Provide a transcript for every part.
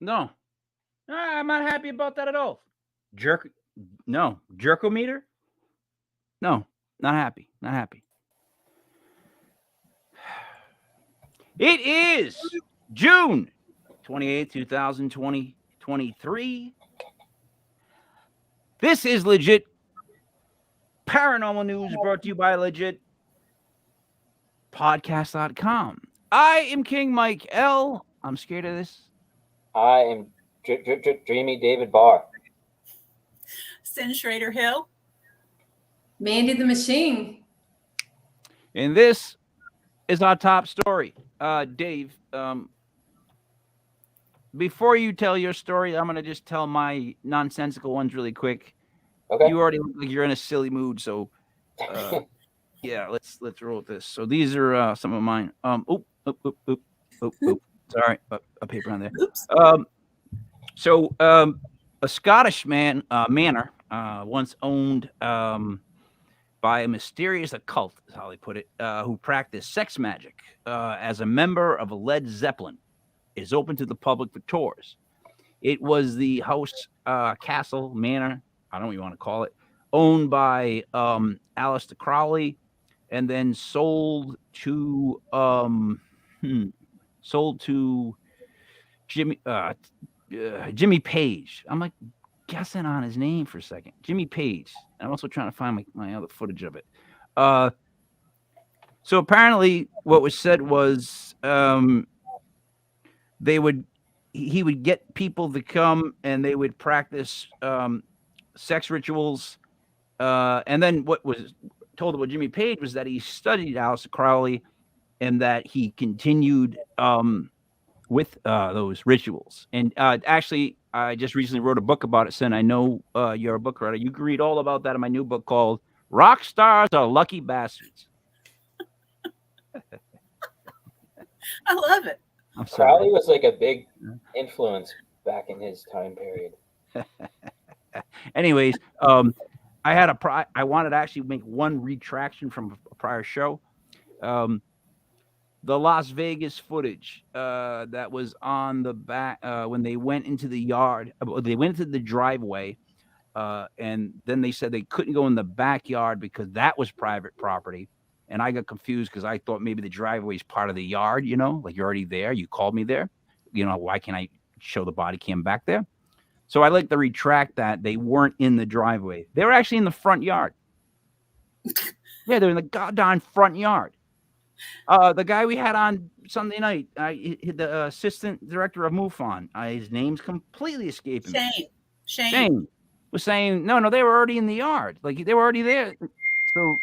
No, I'm not happy about that at all. Jerkometer? No, not happy. Not happy. It is June 28th, 2023. This is Legit Paranormal News brought to you by Legit Podcast.com. I am King Mike L. I'm scared of this. I am Dreamy David Barr. Cyn Shrader Hill. Mandy the Machine. And this is our top story. Dave, before you tell your story, I'm going to just tell my nonsensical ones really quick. Okay. You already look like you're in a silly mood, so yeah, let's roll with this. So these are some of mine. Sorry, a paper on there. Oops. So a Scottish manor once owned by a mysterious occult, is how they put it, who practiced sex magic as a member of a Led Zeppelin, is open to the public for tours. It was the house, castle, manor, I don't know what you want to call it, owned by Aleister Crowley, and then sold to Jimmy Page. I'm like guessing on his name for a second. Jimmy Page. I'm also trying to find my other footage of it. So apparently what was said was he would get people to come and they would practice sex rituals. And then what was told about Jimmy Page was that he studied Aleister Crowley and that he continued with those rituals. And actually, I just recently wrote a book about it, Cyn. I know you're a book writer. You can read all about that in my new book called Rock Stars Are Lucky Bastards. I love it. I'm sorry. Crowley was like a big influence back in his time period. Anyways, I wanted to actually make one retraction from a prior show. The Las Vegas footage that was on the back when they went into the yard, they went into the driveway, and then they said they couldn't go in the backyard because that was private property. And I got confused because I thought maybe the driveway is part of the yard, like you're already there. You called me there. Why can't I show the body cam back there? So I like to retract that. They weren't in the driveway. They were actually in the front yard. Yeah, they're in the goddamn front yard. The guy we had on Sunday night, the assistant director of MUFON, his name's completely escaping me. Shane was saying, no, they were already in the yard. Like, they were already there. So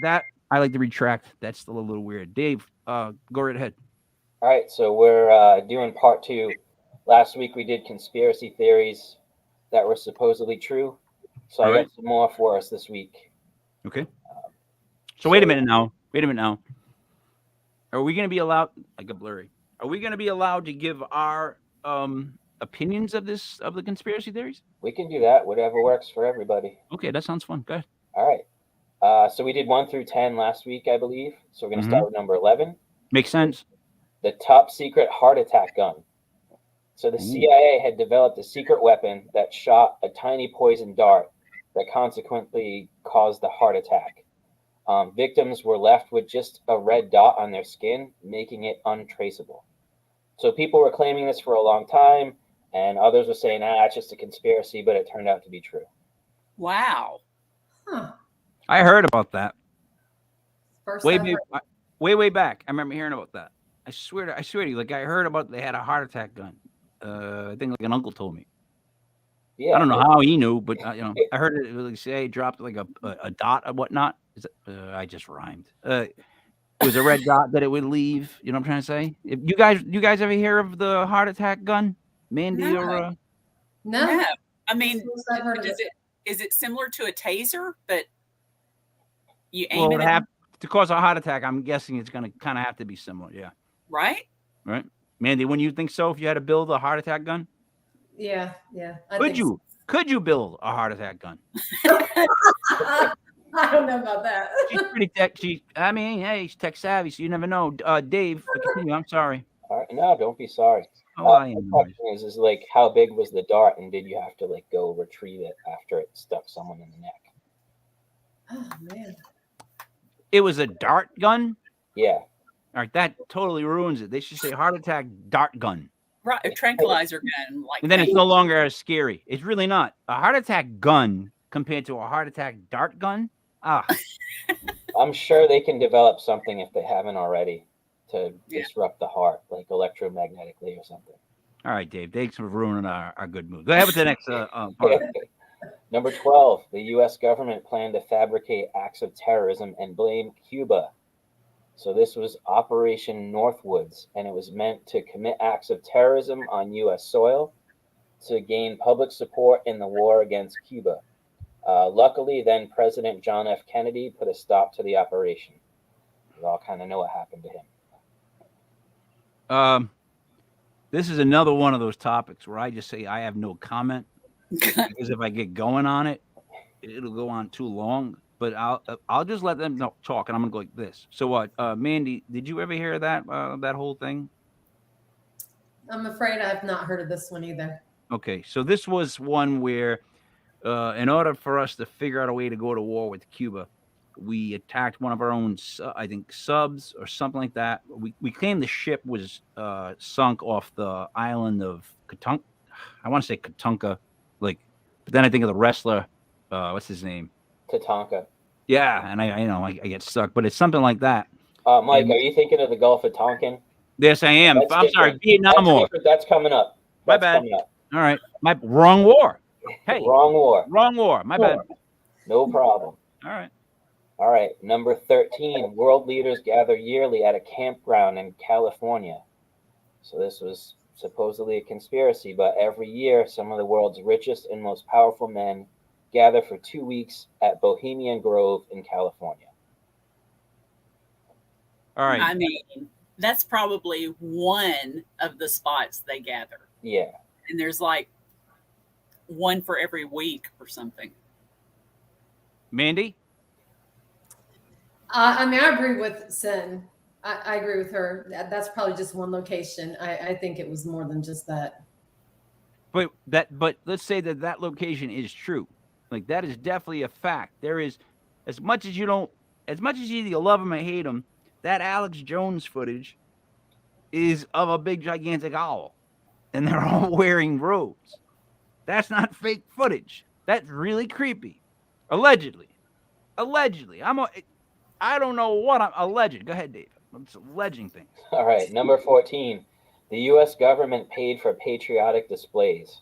that, I like to retract. That's still a little weird. Dave, go right ahead. All right, so we're doing part 2. Last week we did conspiracy theories that were supposedly true. So I got some more for us this week. Okay. So wait a minute now. Are we going to be allowed? I got blurry. Are we going to be allowed to give our opinions of the conspiracy theories? We can do that. Whatever works for everybody. Okay, that sounds fun. Go ahead. All right. So we did 1 through 10 last week, I believe. So we're going to start with number 11. Makes sense. The top secret heart attack gun. So the CIA had developed a secret weapon that shot a tiny poison dart that consequently caused the heart attack. Victims were left with just a red dot on their skin, making it untraceable. So people were claiming this for a long time, and others were saying, it's just a conspiracy, but it turned out to be true. Wow. Huh. I heard about that. First Way, I've heard- way back. I remember hearing about that. I swear to you, like I heard about they had a heart attack gun. I think like an uncle told me. Yeah, I don't know how he knew, but I heard it like say dropped like a dot or whatnot. Is it, I just rhymed. It was a red dot that it would leave. You know what I'm trying to say? If you guys ever hear of the heart attack gun, Mandy No. or No. No. I mean, First I've heard of it. is it similar to a taser, but you aim well, it it at have to cause a heart attack? I'm guessing it's going to kind of have to be similar. Yeah. right? Right. Mandy, wouldn't you think so? If you had to build a heart attack gun, Yeah. I could think you? Could you build a heart attack gun? so. I don't know about that. She's pretty tech. I mean, hey, she's tech savvy, so you never know. Dave, continue. I'm sorry. All right, no, don't be sorry. Oh, I The am. question is like, how big was the dart, and did you have to like go retrieve it after it stuck someone in the neck? Oh man. It was a dart gun. Yeah. All right, that totally ruins it. They should say heart attack dart gun, Right, a tranquilizer gun, like and then that. it's no longer as scary. It's really not a heart attack gun compared to a heart attack dart gun. I'm sure they can develop something if they haven't already to Yeah. disrupt the heart, like electromagnetically or something. All right, Dave. Thanks for ruining our good mood. Go ahead with the next part. Number 12, the U.S. government planned to fabricate acts of terrorism and blame Cuba. So this was Operation Northwoods, and it was meant to commit acts of terrorism on U.S. soil to gain public support in the war against Cuba. Luckily, then President John F. Kennedy put a stop to the operation. We all kind of know what happened to him. This is another one of those topics where I just say I have no comment because if I get going on it, it'll go on too long. But I'll just let them talk, and I'm gonna go like this. So what, Mandy? Did you ever hear that that whole thing? I'm afraid I've not heard of this one either. Okay, so this was one where, in order for us to figure out a way to go to war with Cuba, we attacked one of our own, I think, subs or something like that. We claimed the ship was sunk off the island of Katunka. I want to say Katunka, but then I think of the wrestler. What's his name? Tatanka. Yeah, and I get stuck, but it's something like that. Mike, are you thinking of the Gulf of Tonkin? Yes, I am. That's I'm sorry, different. Vietnam War. That's coming up. My That's bad. coming up. All right, my wrong war. Hey, Wrong war. wrong war. My bad. No problem. All right, number 13, world leaders gather yearly at a campground in California. So this was supposedly a conspiracy, but every year some of the world's richest and most powerful men gather for 2 weeks at Bohemian Grove in California. All right. I mean, that's probably one of the spots they gather. Yeah. And there's like one for every week or something. Mandy? I mean, I agree with Cyn. I agree with her. That's probably just one location. I think it was more than just that. But let's say that location is true. Like that is definitely a fact. There is, as much as you either love him or hate him, that Alex Jones footage is of a big gigantic owl, and they're all wearing robes. That's not fake footage. That's really creepy. Allegedly. I don't know what I'm alleged. Go ahead, Dave. I'm just alleging things. All right, number 14, the U.S. government paid for patriotic displays.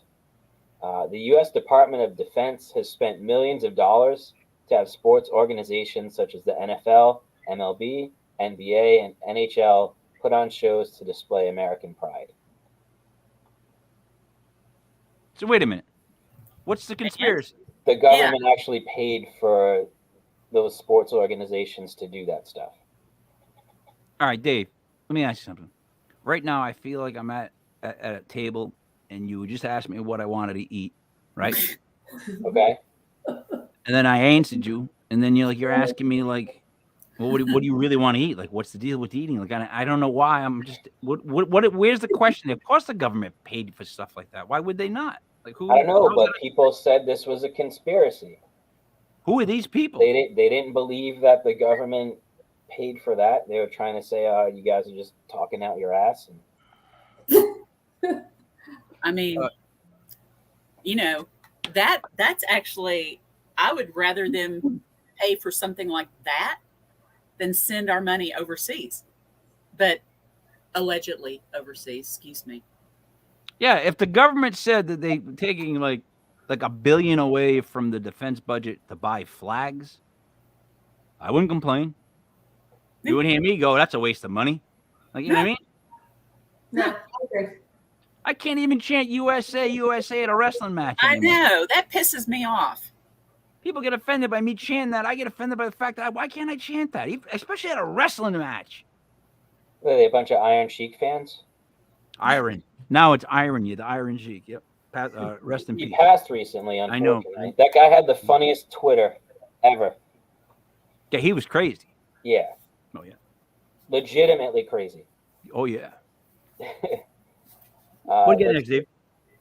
The U.S. Department of Defense has spent millions of dollars to have sports organizations such as the NFL, MLB, NBA, and NHL put on shows to display American pride. So wait a minute. What's the conspiracy? The government actually paid for those sports organizations to do that stuff. All right, Dave, let me ask you something. Right now, I feel like I'm at a table, and you just asked me what I wanted to eat, right? Okay. And then I answered you, and then you're asking me like, Well, what do you really want to eat? Like, what's the deal with eating? Like, I don't know why. I'm just where's the question? Of course, the government paid for stuff like that. Why would they not? Like, I don't know, how's but that- people said this was a conspiracy. who are these people? They didn't believe that the government paid for that. They were trying to say, you guys are just talking out your ass. I mean, Uh, that's actually, I would rather them pay for something like that than send our money overseas, but allegedly overseas. Excuse me. Yeah, if the government said that they taking like $1 billion away from the defense budget to buy flags, I wouldn't complain. You would hear me go, "That's a waste of money." Like, you know what I mean? No, I agree. I can't even chant USA, USA at a wrestling match I anymore. know that pisses me off. People get offended by me chanting that. I get offended by the fact that why can't I chant that, especially at a wrestling match? Are they a bunch of Iron Sheik fans? Iron. Now it's Iron. You, the Iron Sheik. Yep. Rest in He peace. passed recently, I know. unfortunately. That guy had the funniest Twitter ever. Yeah, he was crazy. Yeah. Oh yeah. Legitimately crazy. Oh yeah. What do you get next, Dave?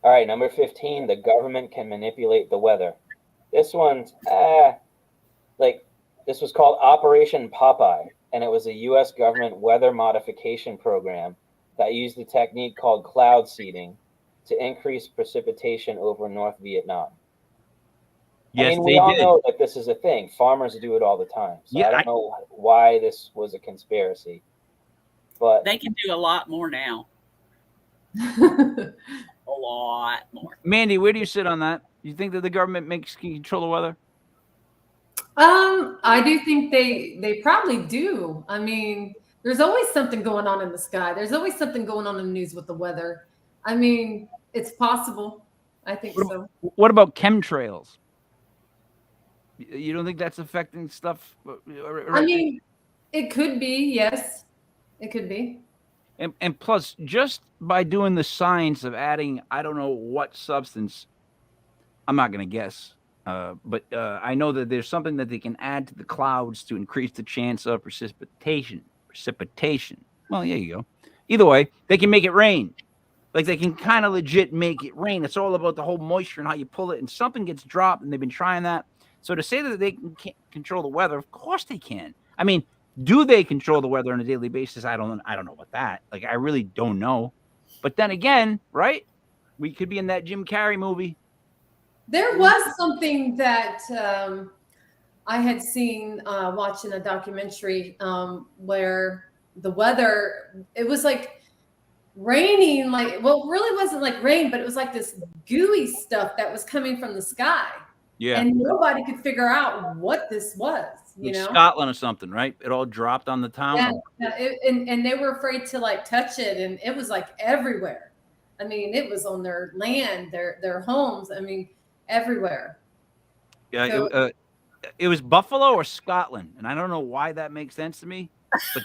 All right, number 15, the government can manipulate the weather. This one's, this was called Operation Popeye, and it was a U.S. government weather modification program that used a technique called cloud seeding to increase precipitation over North Vietnam. Yes, I mean, we all know that this is a thing. Farmers do it all the time. So Yeah, I don't know why this was a conspiracy. But They can do a lot more now. A lot more. Mandy, where do you sit on that? You think that the government can control the weather? I do think they probably do. I mean, there's always something going on in the sky. There's always something going on in the news with the weather. I mean, it's possible. I think so. What about chemtrails? You don't think that's affecting stuff? I mean, it could be, yes. It could be. And plus, just by doing the science of adding, I don't know what substance, I'm not going to guess, but I know that there's something that they can add to the clouds to increase the chance of precipitation. Well, yeah, you go. Either way, they can make it rain. Like, they can kind of legit make it rain. It's all about the whole moisture and how you pull it, and something gets dropped, and they've been trying that. So to say that they can't control the weather, of course they can. I mean, do they control the weather on a daily basis? I don't know about that. Like, I really don't know. But then again, right? We could be in that Jim Carrey movie. There was something that I had seen watching a documentary where the weather, it was like raining, it really wasn't like rain, but it was like this gooey stuff that was coming from the sky. Yeah. And nobody could figure out what this was, like Scotland or something, right? It all dropped on the town. Yeah, and they were afraid to touch it, and it was everywhere. I mean, it was on their land, their homes. I mean, everywhere. Yeah, so, it was Buffalo or Scotland, and I don't know why that makes sense to me, but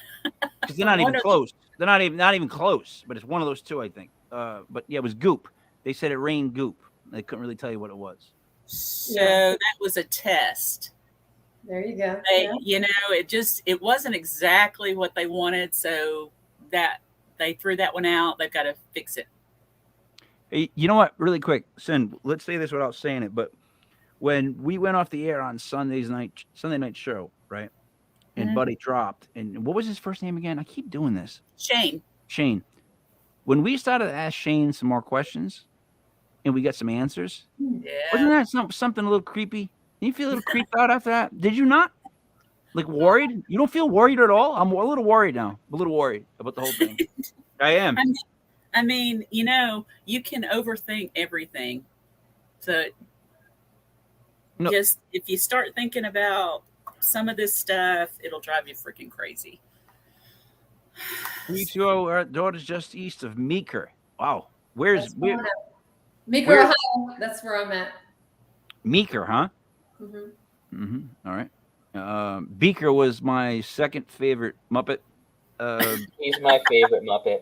because they're not even close. They're not even close. But it's one of those two, I think. But yeah, it was goop. They said it rained goop. They couldn't really tell you what it was. So that was a test. There you go. It wasn't exactly what they wanted, so that they threw that one out. They've got to fix it. Hey, you know what? Really quick, Cyn, let's say this without saying it, but when we went off the air on Sunday night show, right? And Buddy dropped, and what was his first name again? I keep doing this. Shane. When we started to ask Shane some more questions, and we got some answers, wasn't that something a little creepy? Did you feel a little creeped out after that? Did you not? Like, worried? You don't feel worried at all? I'm a little worried now. I'm a little worried about the whole thing. I am. I mean, you can overthink everything. So just if you start thinking about some of this stuff, it'll drive you freaking crazy. Our daughter's just east of Meeker. Wow. Meeker, Ohio. That's where I'm at. Meeker, huh? All right. Beaker was my second favorite Muppet. He's my favorite Muppet.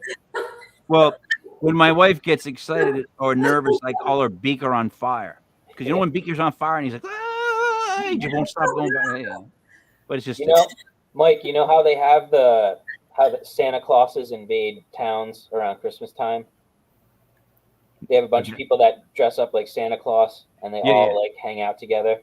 Well, when my wife gets excited or nervous, I call her Beaker on fire. Because when Beaker's on fire and he's like, he just won't stop going by. But it's just, Mike, you know how they have how the Santa Clauses invade towns around Christmas time? They have a bunch of people that dress up like Santa Claus, and they all like hang out together.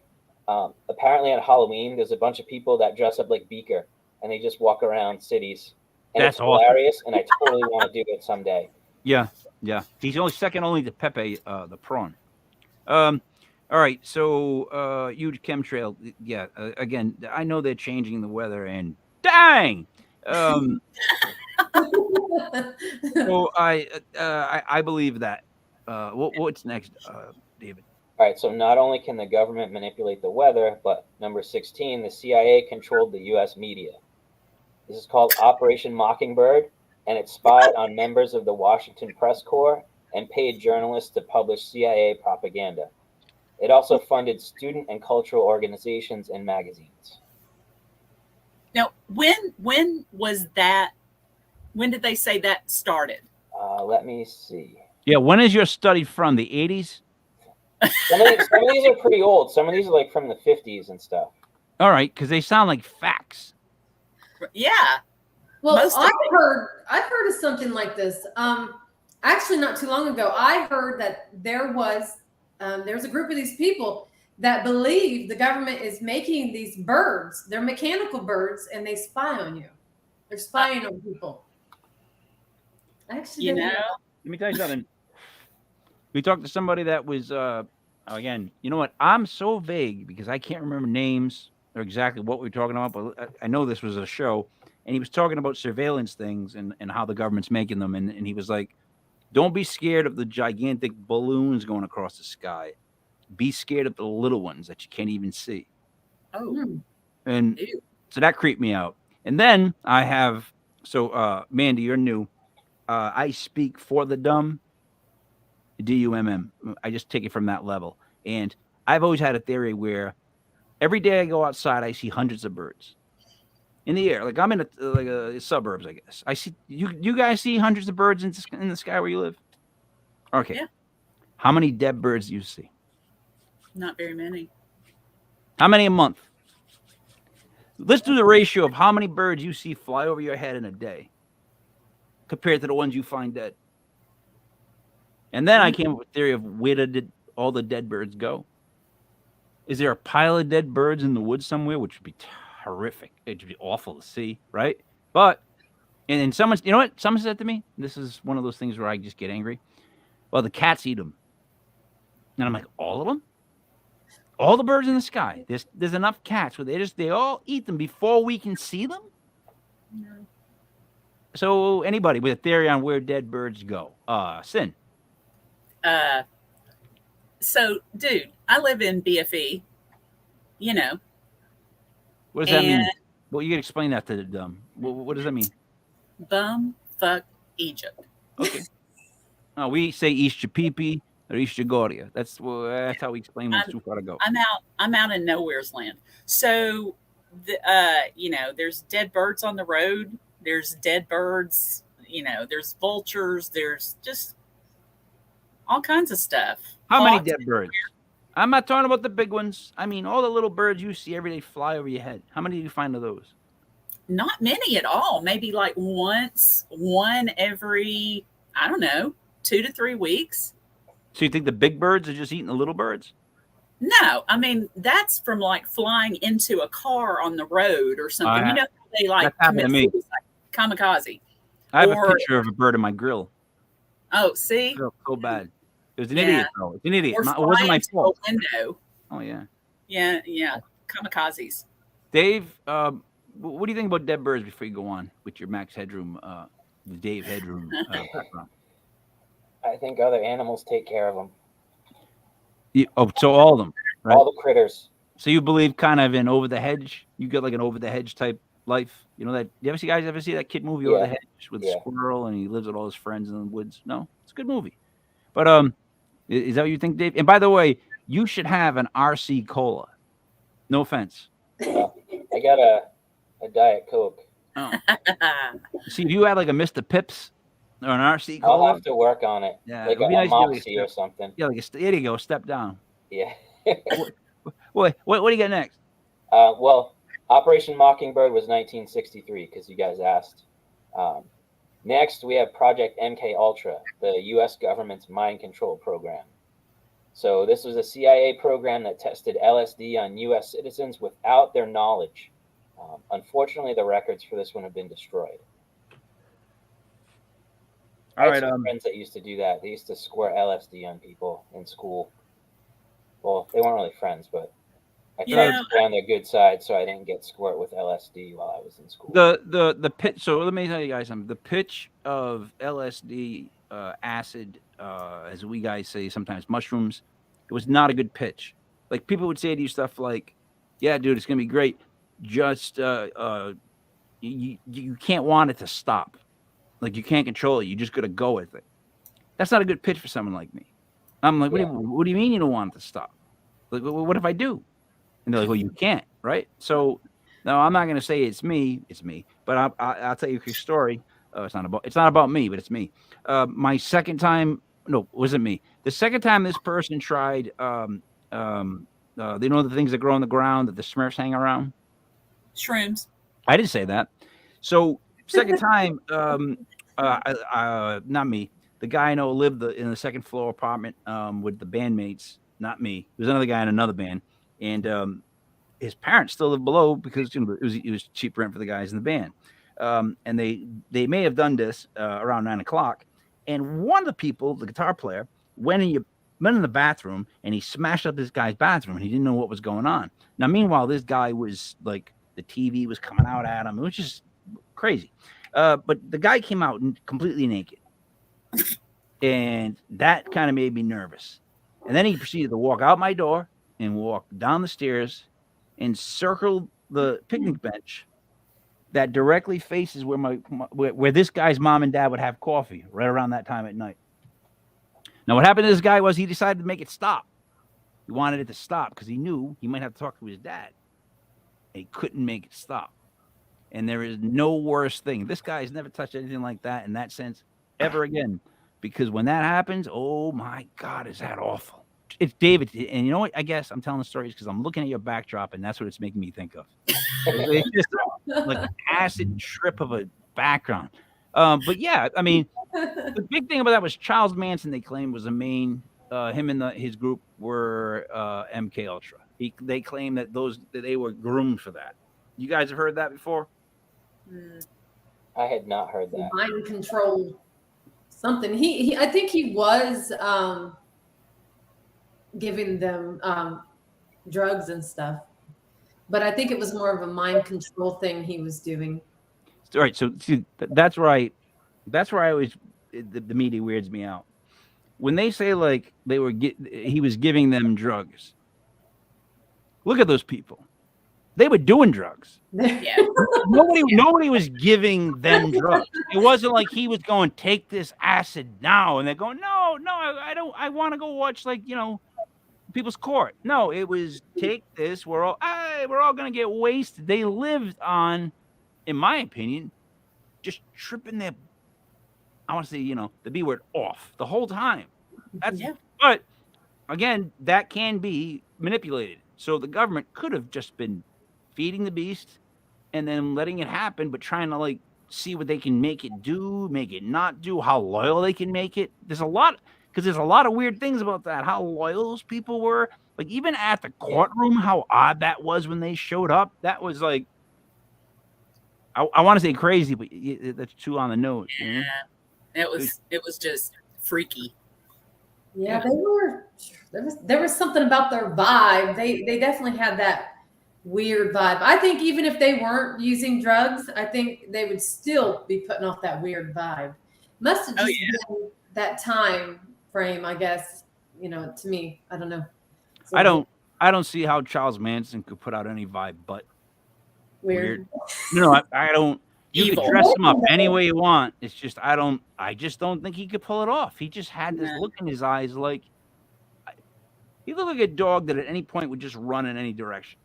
Apparently, on Halloween, there's a bunch of people that dress up like Beaker, and they just walk around cities, and That's it's hilarious. And I totally want to do it someday. Yeah. He's only second only to Pepe, the prawn. All right. So, huge chemtrail. Yeah. Again, I know they're changing the weather, and dang. So I believe that. What's next, David? All right, so not only can the government manipulate the weather, but number 16, the CIA controlled the U.S. media. This is called Operation Mockingbird, and it spied on members of the Washington Press Corps and paid journalists to publish CIA propaganda. It also funded student and cultural organizations and magazines. Now, when was that? When did they say that started? Let me see. Yeah, when is your study from? The 80s? Some of these are pretty old. Some of these are like from the 50s and stuff. All right, because they sound like facts. Yeah. Well, I've heard of something like this. Actually, not too long ago, I heard that there's a group of these people that believe the government is making these birds. They're mechanical birds, and they spy on you. They're spying on people. Actually, let me tell you something. We talked to somebody that was, again, you know what? I'm so vague because I can't remember names or exactly what we were talking about, but I know this was a show, and he was talking about surveillance things and how the government's making them. And he was like, don't be scared of the gigantic balloons going across the sky. Be scared of the little ones that you can't even see. Oh. And so that creeped me out. And then I have, Mandy, you're new. I speak for the dumb. DUMM. I just take it from that level. And I've always had a theory where every day I go outside, I see hundreds of birds in the air. Like I'm in the suburbs, I guess. I see you guys see hundreds of birds in the sky where you live. Okay. Yeah. How many dead birds do you see? Not very many. How many a month? Let's do the ratio of how many birds you see fly over your head in a day compared to the ones you find dead. And then I came up with a theory of where did all the dead birds go? Is there a pile of dead birds in the woods somewhere, which would be horrific? It would be awful to see, right? But, and someone, you know what? Someone said to me, this is one of those things where I just get angry. Well, the cats eat them. And I'm like, all of them? All the birds in the sky. There's enough cats where they all eat them before we can see them? No. So anybody with a theory on where dead birds go? Cyn. So, dude, I live in BFE, you know. What does that mean? Well, you can explain that to the dumb. What does that mean? Bum, fuck, Egypt. Okay. No, we say East Chapipi or East Jagoria. That's how we explain what's too far to go. I'm out in nowhere's land. So, there's dead birds on the road. There's dead birds. There's vultures. There's just all kinds of stuff. How many dead birds? I'm not talking about the big ones. I mean, all the little birds you see every day fly over your head. How many do you find of those? Not many at all. Maybe like one every, 2 to 3 weeks. So you think the big birds are just eating the little birds? No, I mean, that's from like flying into a car on the road or something. They like commit suicide, kamikaze. I have a picture of a bird in my grill. Oh, see? So bad. It was an idiot, though. It's an idiot. It wasn't my fault. Window. Oh, yeah. Yeah. Kamikazes. Dave, what do you think about dead birds before you go on with your Max Headroom, the Dave Headroom background? I think other animals take care of them. So all of them, right? All the critters. So you believe kind of in Over the Hedge? You get like an Over the Hedge type life? You know that? You ever see that kid movie Over the Hedge with the squirrel and he lives with all his friends in the woods? No, it's a good movie. But is that what you think, Dave? And by the way, you should have an RC Cola. No offense. I got a Diet Coke. Oh. See, if you had like a Mr. Pips or an RC Cola, I'll have to work on it. Yeah, like a nice Mopsy or something. Yeah, there you go. Step down. Yeah. What do you got next? Well, Operation Mockingbird was 1963 because you guys asked. Next, we have Project MK Ultra, the U.S. government's mind control program. So this was a CIA program that tested LSD on U.S. citizens without their knowledge. Unfortunately, the records for this one have been destroyed. I had some friends that used to do that. They used to squirt LSD on people in school. Well, they weren't really friends, but I tried to stay on their good side, so I didn't get squirt with LSD while I was in school. The pitch. So let me tell you guys something. The pitch of LSD, acid, as we guys say sometimes, mushrooms. It was not a good pitch. Like people would say to you stuff like, "Yeah, dude, it's gonna be great. Just you can't want it to stop. Like you can't control it. You just gotta go with it." That's not a good pitch for someone like me. I'm like, what do you mean you don't want it to stop? Like, what if I do? And they're like, well, you can't, right? So, no, I'm not going to say it's me. It's me. But I'll tell you a quick story. It's not about me, but it's me. My second time, no, it wasn't me. The second time this person tried, they know the things that grow on the ground that the Smurfs hang around? Shrooms. I didn't say that. So, second time, not me. The guy I know lived in the second floor apartment with the bandmates. Not me. There was another guy in another band. And his parents still live below because it was cheap rent for the guys in the band. And they may have done this around 9 o'clock. And one of the people, the guitar player, went in the bathroom and he smashed up this guy's bathroom and he didn't know what was going on. Now, meanwhile, this guy was like, the TV was coming out at him. It was just crazy. But the guy came out completely naked. And that kind of made me nervous. And then he proceeded to walk out my door and walk down the stairs and circle the picnic bench that directly faces where this guy's mom and dad would have coffee right around that time at night. Now, what happened to this guy was he decided to make it stop. He wanted it to stop because he knew he might have to talk to his dad. And he couldn't make it stop. And there is no worse thing. This guy's never touched anything like that in that sense ever again. Because when that happens, oh my God, is that awful. It's David. And you know what? I guess I'm telling the stories because I'm looking at your backdrop and that's what it's making me think of. It's just like an acid trip of a background. But yeah, I mean, the big thing about that was Charles Manson, they claimed, was the main, him and his group were MK Ultra. They claim that they were groomed for that. You guys have heard that before? I had not heard that. Mind control something. He I think he was giving them drugs and stuff. But I think it was more of a mind control thing he was doing. All right, so see, that's where I always the media weirds me out. When they say like he was giving them drugs. Look at those people. They were doing drugs. Yeah. Nobody was giving them drugs. It wasn't like he was going, take this acid now, and they're going, no, I don't. I want to go watch People's Court. No, it was take this. We're all gonna get wasted. They lived on, in my opinion, just tripping their, I want to say, the B word off the whole time. But again, that can be manipulated. So the government could have just been feeding the beast and then letting it happen, but trying to see what they can make it do, make it not do, how loyal they can make it. There's a lot of weird things about that. How loyal those people were. Like even at the courtroom, how odd that was when they showed up. That was like, I want to say crazy, but that's too on the nose. Yeah, it was just freaky. Yeah, there was something about their vibe. They definitely had that weird vibe. I think even if they weren't using drugs, I think they would still be putting off that weird vibe. Must have just been that time frame, I guess. To me, I don't know. So I don't see how Charles Manson could put out any vibe but weird. No, I don't. You could dress him up any way you want. It's just I just don't think he could pull it off. He just had this look in his eyes like he looked like a dog that at any point would just run in any direction.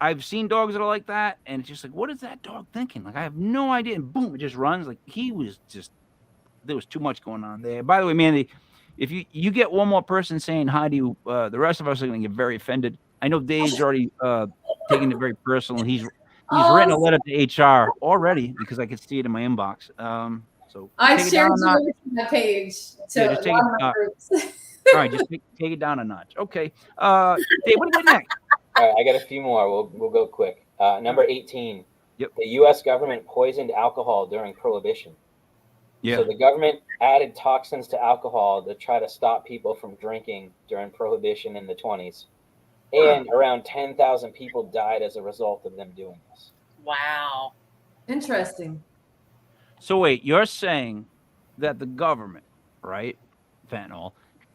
I've seen dogs that are like that, and it's just like, what is that dog thinking? Like I have no idea, and boom, it just runs. Like there was too much going on there. By the way, Mandy, if you get one more person saying hi to you, the rest of us are going to get very offended. I know Dave's already taking it very personal. He's written a letter to HR already because I could see it in my inbox. So I take it shared down a you notch. over to my page to Yeah, a just take lot it. of my groups. All right, just take it down a notch. Okay. Dave, what do you got next? All right, I got a few more. We'll go quick. Number 18. Yep. The U.S. government poisoned alcohol during Prohibition. Yeah. So the government added toxins to alcohol to try to stop people from drinking during Prohibition in the 20s. And around 10,000 people died as a result of them doing this. Wow. Interesting. So wait, you're saying that the government, right, fentanyl,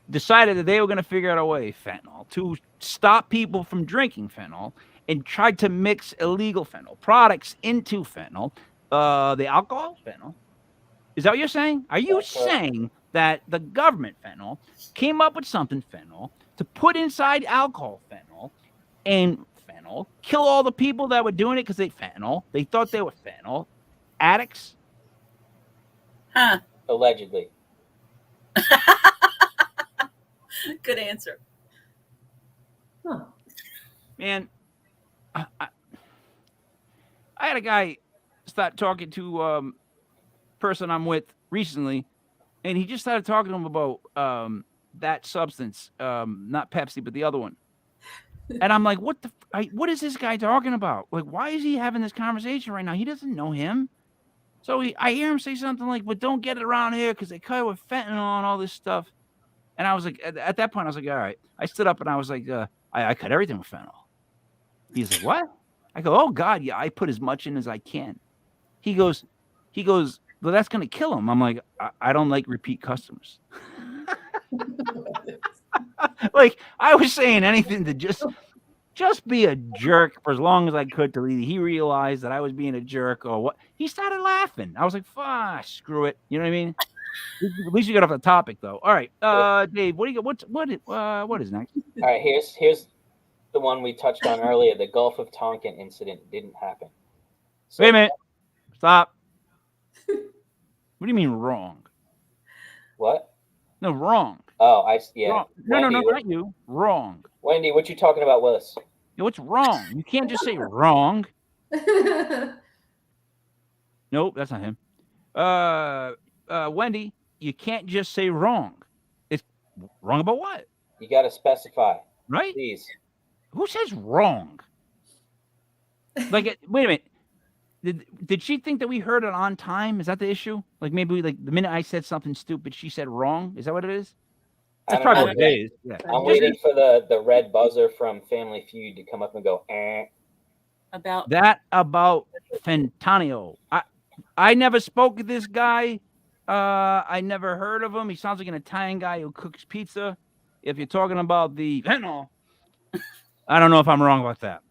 decided that they were going to figure out a way, fentanyl, to stop people from drinking fentanyl and tried to mix illegal fentanyl products into fentanyl, the alcohol fentanyl. Is that what you're saying? Are you saying that the government fentanyl came up with something fentanyl to put inside alcohol fentanyl and fentanyl kill all the people that were doing it because they thought they were fentanyl addicts? Huh. Allegedly. Good answer. Huh. Man, I had a guy start talking to person I'm with recently, and he just started talking to him about that substance, not Pepsi, but the other one. And I'm like, what is this guy talking about? Like, why is he having this conversation right now? He doesn't know him. So I hear him say something like, but don't get it around here because they cut it with fentanyl and all this stuff. And I was like, at that point, I was like, all right. I stood up and I was like, I cut everything with fentanyl. He's like, what? I go, oh God, yeah, I put as much in as I can. He goes, well, that's going to kill him. I'm like, I don't like repeat customers. Like, I was saying anything to just be a jerk for as long as I could till he realized that I was being a jerk or what. He started laughing. I was like, screw it. You know what I mean? At least you got off the topic, though. All right, Dave, what do you got? What is next? All right, here's the one we touched on earlier. The Gulf of Tonkin incident didn't happen. So, Wait a minute. Stop. What do you mean wrong? What? No, wrong. Oh, yeah. Wrong. Wendy, No, not you. Wrong. Wendy, what you talking about, Willis? Yeah, what's wrong? You can't just say wrong. Nope, that's not him. Wendy, you can't just say wrong. It's wrong about what? You got to specify, right? Please. Who says wrong? Like, wait a minute. Did she think that we heard it on time? Is that the issue? Like maybe the minute I said something stupid, she said wrong. Is that what it is? That's probably what it is. Yeah. I'm waiting for the red buzzer from Family Feud to come up and go. About fentanyl. I never spoke to this guy. I never heard of him. He sounds like an Italian guy who cooks pizza. If you're talking about the fentanyl, I don't know if I'm wrong about that.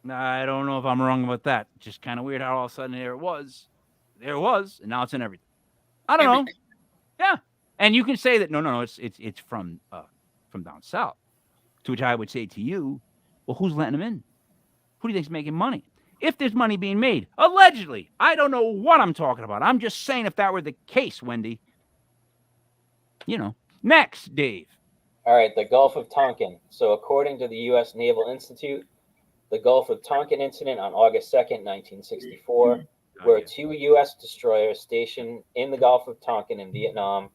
I don't know if I'm wrong about that. Just kind of weird how all of a sudden there it was, and now it's in everything. I don't know. Yeah, and you can say that no, it's from down south. To which I would say to you, well, who's letting them in? Who do you think's making money? If there's money being made, allegedly, I don't know what I'm talking about. I'm just saying if that were the case, Wendy. You know. Next, Dave. All right, the Gulf of Tonkin. So according to the U.S. Naval Institute, the Gulf of Tonkin incident on August 2nd, 1964, where two U.S. destroyers stationed in the Gulf of Tonkin in Vietnam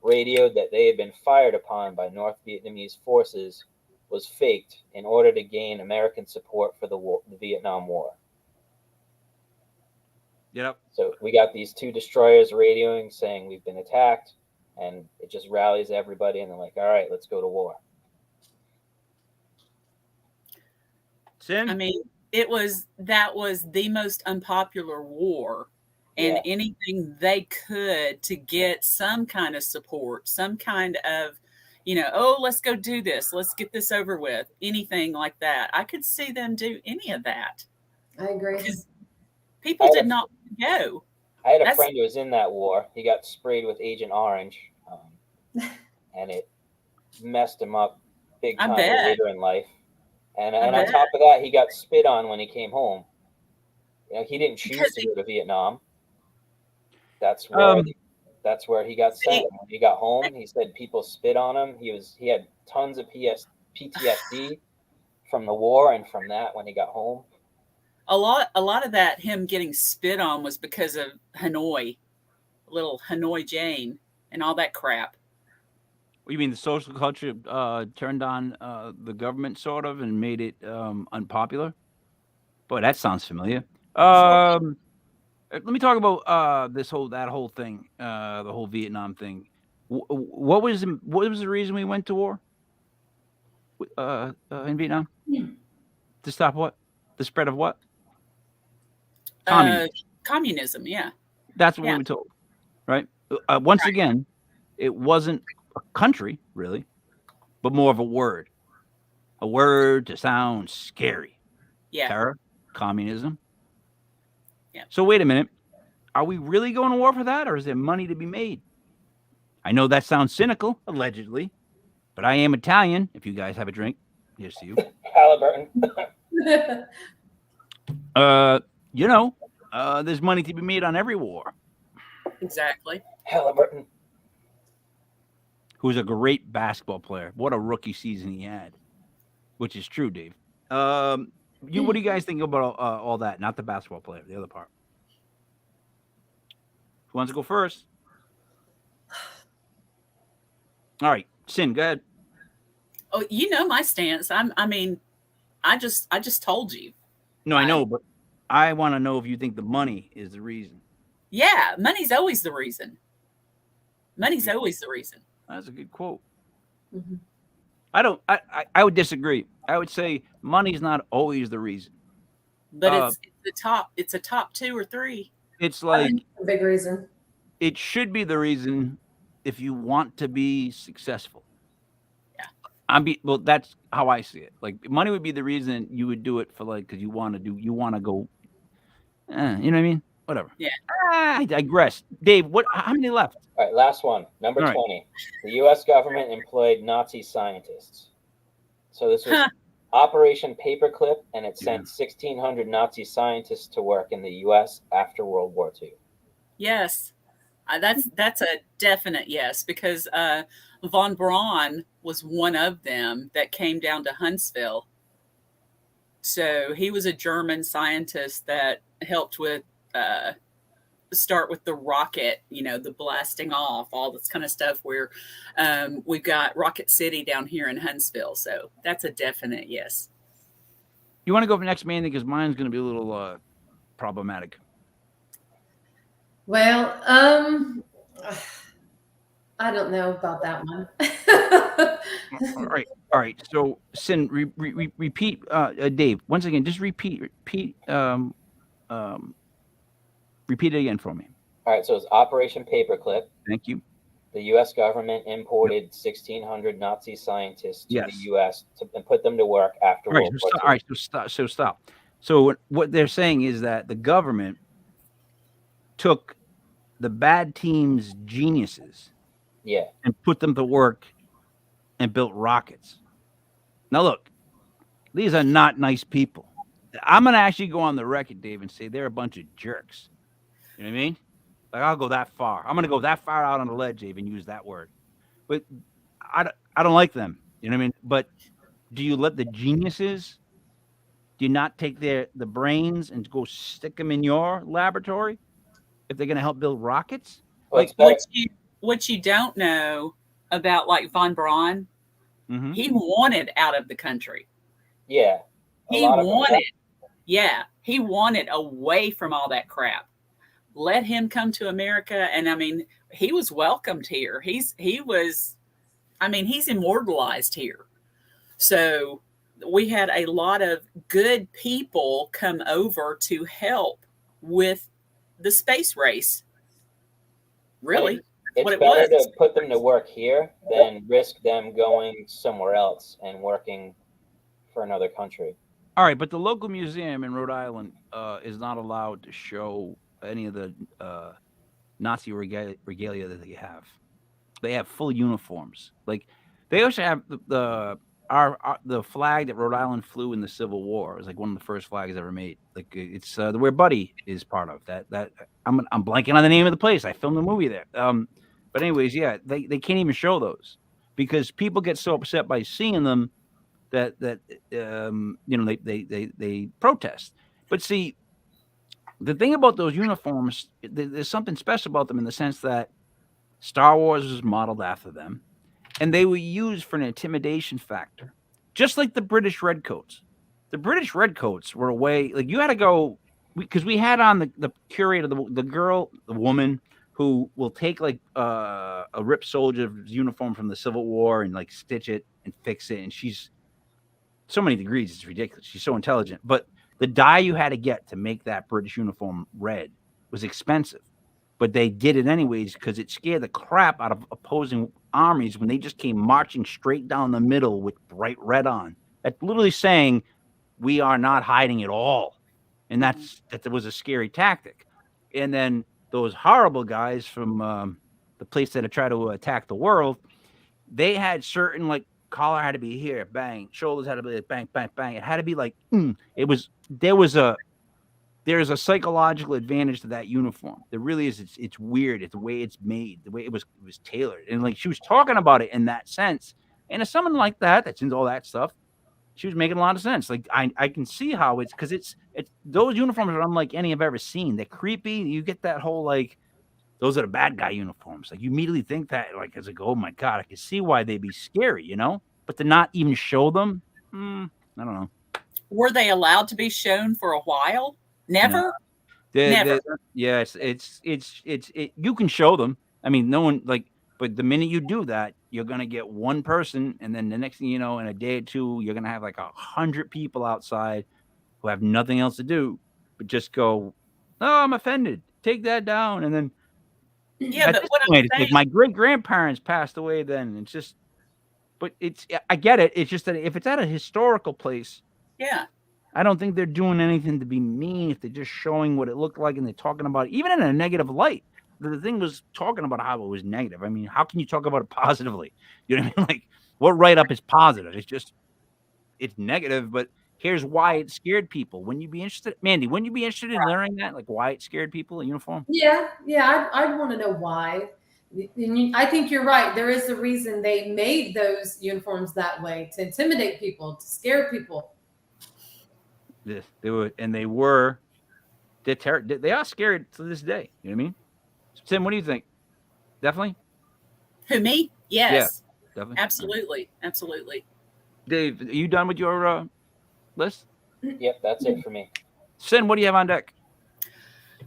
radioed that they had been fired upon by North Vietnamese forces, was faked in order to gain American support for the Vietnam War. Yep. So we got these two destroyers radioing saying we've been attacked, and it just rallies everybody, and they're like, all right, let's go to war. I mean, that was the most unpopular war, and anything they could to get some kind of support, some kind of, let's go do this, let's get this over with, anything like that. I could see them do any of that. I agree. Because people did not go. I had a friend who was in that war. He got sprayed with Agent Orange, and it messed him up big time later in life. And on top of that, he got spit on when he came home. He didn't choose to go to Vietnam. That's where he got sent. When he got home, he said people spit on him. He had tons of PTSD from the war and from that when he got home. a lot of that him getting spit on was because of Hanoi, little Hanoi Jane, and all that crap. You mean the social culture turned on the government sort of and made it unpopular? Boy, that sounds familiar. Let me talk about that whole thing, the whole Vietnam thing. What was the reason we went to war in Vietnam? To stop what? The spread of what? Communism. Communism, yeah. That's what Yeah. we were told, right? Once again, it wasn't a country really, but more of a word to sound scary. Yeah. Terror, communism. Yeah. So wait a minute. Are we really going to war for that, or is there money to be made? I know that sounds cynical, allegedly, but I am Italian. If you guys have a drink, here's to you. Halliburton. There's money to be made on every war. Exactly. Halliburton. Who's a great basketball player. What a rookie season he had, which is true, Dave. What do you guys think about all that? Not the basketball player, the other part. Who wants to go first? All right, Cyn, go ahead. Oh, you know my stance. I just told you. No, I know, but I want to know if you think the money is the reason. Yeah, money's always the reason. Money's always the reason. That's a good quote. Mm-hmm. I would disagree. I would say money's not always the reason. But it's a top 2 or 3. It's like a big reason. It should be the reason if you want to be successful. Yeah. Well, that's how I see it. Like money would be the reason you would do it for because you want to go, you know what I mean? Whatever. Yeah. I digress. Dave, how many left? All right, last one. Number 20. The U.S. government employed Nazi scientists. So this was Operation Paperclip, and it sent 1,600 Nazi scientists to work in the U.S. after World War II. Yes. That's a definite yes, because von Braun was one of them that came down to Huntsville. So he was a German scientist that helped with start with the rocket, the blasting off, all this kind of stuff, where we've got Rocket City down here in Huntsville. So that's a definite yes. You want to go for next, Mandy, because mine's going to be a little problematic. Well, I don't know about that one. All right. So, Cyn, repeat, Dave. Once again, just repeat it again for me. All right. So it's Operation Paperclip. Thank you. The U.S. government imported 1,600 Nazi scientists to the U.S. and put them to work after World War II. All right. So stop. So what they're saying is that the government took the bad team's geniuses, and put them to work and built rockets. Now look, these are not nice people. I'm gonna actually go on the record, Dave, and say they're a bunch of jerks. You know what I mean? Like I'll go that far. I'm gonna go that far out on the ledge, Dave, and use that word. But I don't like them. You know what I mean? But do you let the geniuses? Do you not take the brains and go stick them in your laboratory if they're going to help build rockets? Like what you don't know about like von Braun, he wanted out of the country. Yeah. He wanted away from all that crap. Let him come to America, and he was welcomed here. He's immortalized here. So we had a lot of good people come over to help with the space race. Really, it's better to put them to work here than risk them going somewhere else and working for another country. All right, but the local museum in Rhode Island is not allowed to show any of the Nazi regalia that they have. They have full uniforms. Like they also have the flag that Rhode Island flew in the Civil War. It was like one of the first flags ever made. Like it's where Buddy is part of. That I'm blanking on the name of the place. I filmed a movie there. But anyways, yeah, they can't even show those because people get so upset by seeing them that they protest. But see, the thing about those uniforms, there's something special about them in the sense that Star Wars was modeled after them, and they were used for an intimidation factor, just like the British Redcoats. The British Redcoats were a way, like you had to go, because we had on the curator, the girl, the woman who will take like a ripped soldier's uniform from the Civil War and like stitch it and fix it, and she's so many degrees, it's ridiculous. She's so intelligent, but the dye you had to get to make that British uniform red was expensive, but they did it anyways because it scared the crap out of opposing armies when they just came marching straight down the middle with bright red on. That's literally saying we are not hiding at all, and that was a scary tactic. And then those horrible guys from the place that had tried to attack the world, they had certain like collar had to be here, bang, shoulders had to be like, bang, bang, bang. It had to be like there's a psychological advantage to that uniform. There really is. It's weird. It's the way it's made, the way it was tailored, and like she was talking about it in that sense. And as someone like that's into all that stuff, she was making a lot of sense. Like I can see how it's because it's those uniforms are unlike any I've ever seen. They're creepy. You get that whole like those are the bad guy uniforms. Like you immediately think that like as like, oh my God, I can see why they'd be scary, you know? But to not even show them, I don't know. Were they allowed to be shown for a while? Never. No. Never. Yeah, it's you can show them. I mean, no one like, but the minute you do that, you're gonna get one person, and then the next thing you know, in a day or two, you're gonna have like 100 people outside who have nothing else to do but just go, "Oh, I'm offended. Take that down," and then Yeah, but what I'm point, saying, like my great grandparents passed away then. It's just, but I get it. It's just that if it's at a historical place, yeah, I don't think they're doing anything to be mean if they're just showing what it looked like and they're talking about it, even in a negative light. The thing was talking about how it was negative. I mean, how can you talk about it positively? You know what I mean? Like, what write up is positive? It's negative, but here's why it scared people. Wouldn't you be interested, Mandy? Wouldn't you be interested in learning that, like why it scared people in uniform? Yeah, I'd want to know why. I think you're right. There is a reason they made those uniforms that way to intimidate people, to scare people. They are scary to this day. You know what I mean? Tim, what do you think? Definitely? who me? Yes, Yeah, definitely. absolutely. Dave, are you done with your list? Yep, that's it for me. Cyn, what do you have on deck?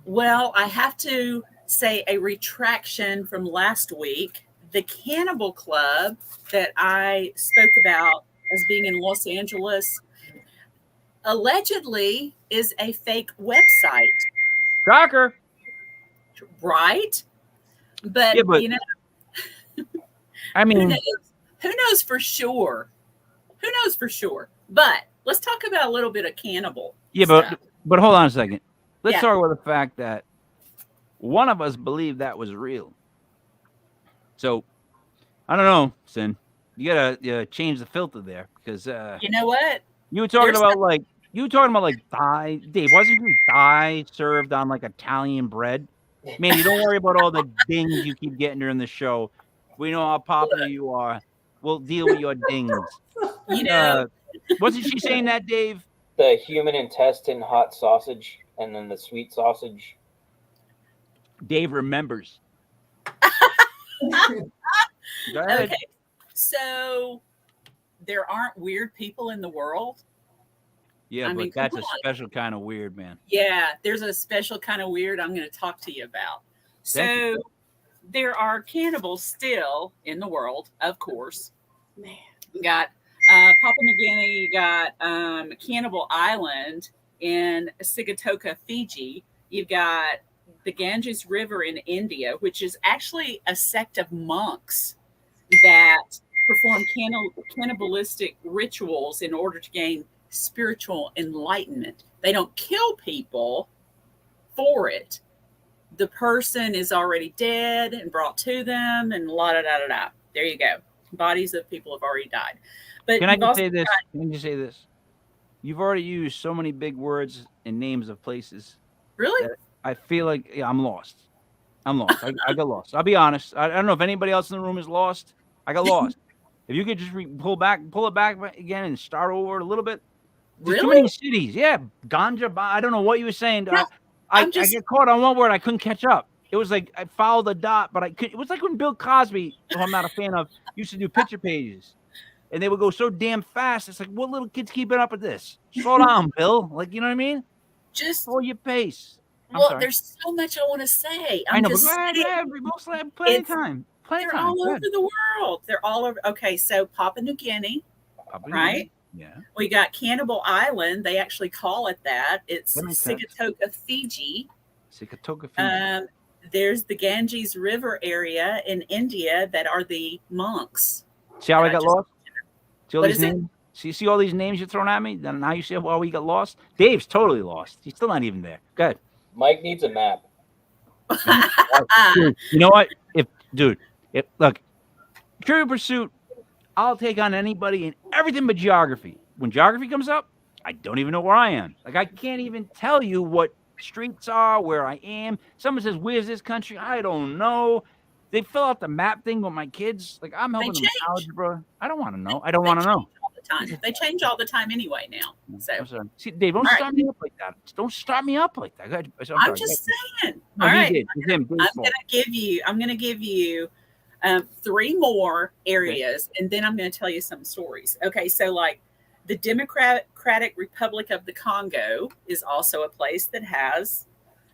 Well, I have to say a retraction from last week. The Cannibal Club that I spoke about as being in Los Angeles allegedly is a fake website, Shocker. right? But, Yeah, but you know, I mean, who knows for sure? Who knows for sure? But let's talk about a little bit of cannibal. yeah, stuff. but hold on a second. Let's Yeah. talk about the fact that one of us believed that was real. So I don't know, Cyn. You gotta change the filter there because You know what? you were talking There's about like thigh. Dave, wasn't you thigh served on like Italian bread? Man, you don't worry about all the dings you keep getting during the show. We know how popular you are. We'll deal with your dings. You know, Wasn't she saying that, Dave? The human intestine hot sausage and then the sweet sausage. Dave remembers. Go ahead. okay. So there aren't weird people in the world. Yeah, I but mean, that's come a on. special kind of weird, man. Yeah, there's a special kind of weird I'm going to talk to you about. Thank you. So there are cannibals still in the world, of course. Man. You got Papua New Guinea, you got Cannibal Island in Sigatoka, Fiji. You've got the Ganges River in India, which is actually a sect of monks that perform cannibalistic rituals in order to gain spiritual enlightenment. They don't kill people for it. The person is already dead and brought to them, and la da da da da. There you go. Bodies of people have already died. But Can I you've just also say this? got- Can I just say this? You've already used so many big words and names of places. really? I feel like I'm lost. I got lost. I'll be honest. I don't know if anybody else in the room is lost. I got lost. If you could just pull it back again and start over a little bit, There's too Really? many cities. Yeah, ganja. I don't know what you were saying. No, I I'm just get caught on one word. I couldn't catch up. It was like I followed the dot, but I could. It was like when Bill Cosby, who I'm not a fan of, used to do picture pages, and they would go so damn fast. It's like, what little kid's keeping up with this? Slow down, Bill. Like, you know what I mean? just Slow your pace. I'm well, sorry. there's so much I want to say. I I'm know, but just go ahead. saying, We both have plenty of it's time. Plenty of they're time. all Go over ahead. the world. They're all over. Okay, so Papua New Guinea, Papa New right? Guinea. Yeah, We got Cannibal Island. They actually call it that. It's that makes sense. Sigatoka, Fiji. Sikatoka, Fiji. There's the Ganges River area in India that are the monks. See how that I got just- lost? See all What these is it? names? See all these names you're throwing at me? Then now you see how we got lost? Dave's totally lost. He's still not even there. Go ahead. Mike needs a map. Dude, you know what? If look, Trivial Pursuit, I'll take on anybody in everything but geography. When geography comes up, I don't even know where I am. Like, I can't even tell you what streets are, where I am. Someone says, "Where's this country?" I don't know. They fill out the map thing with my kids. Like, I'm helping them with change. algebra. I don't want to know. I don't want to know. all the time. They change all the time anyway now. So I'm sorry. See, Dave, don't All right. start me up like that. Don't start me up like that. Go ahead. I'm I'm sorry. just saying. No, All he right. did. It's him. Dave's I'm fault. gonna give you 3 more areas, and then I'm gonna tell you some stories. Okay, so like the Democratic Republic of the Congo is also a place that has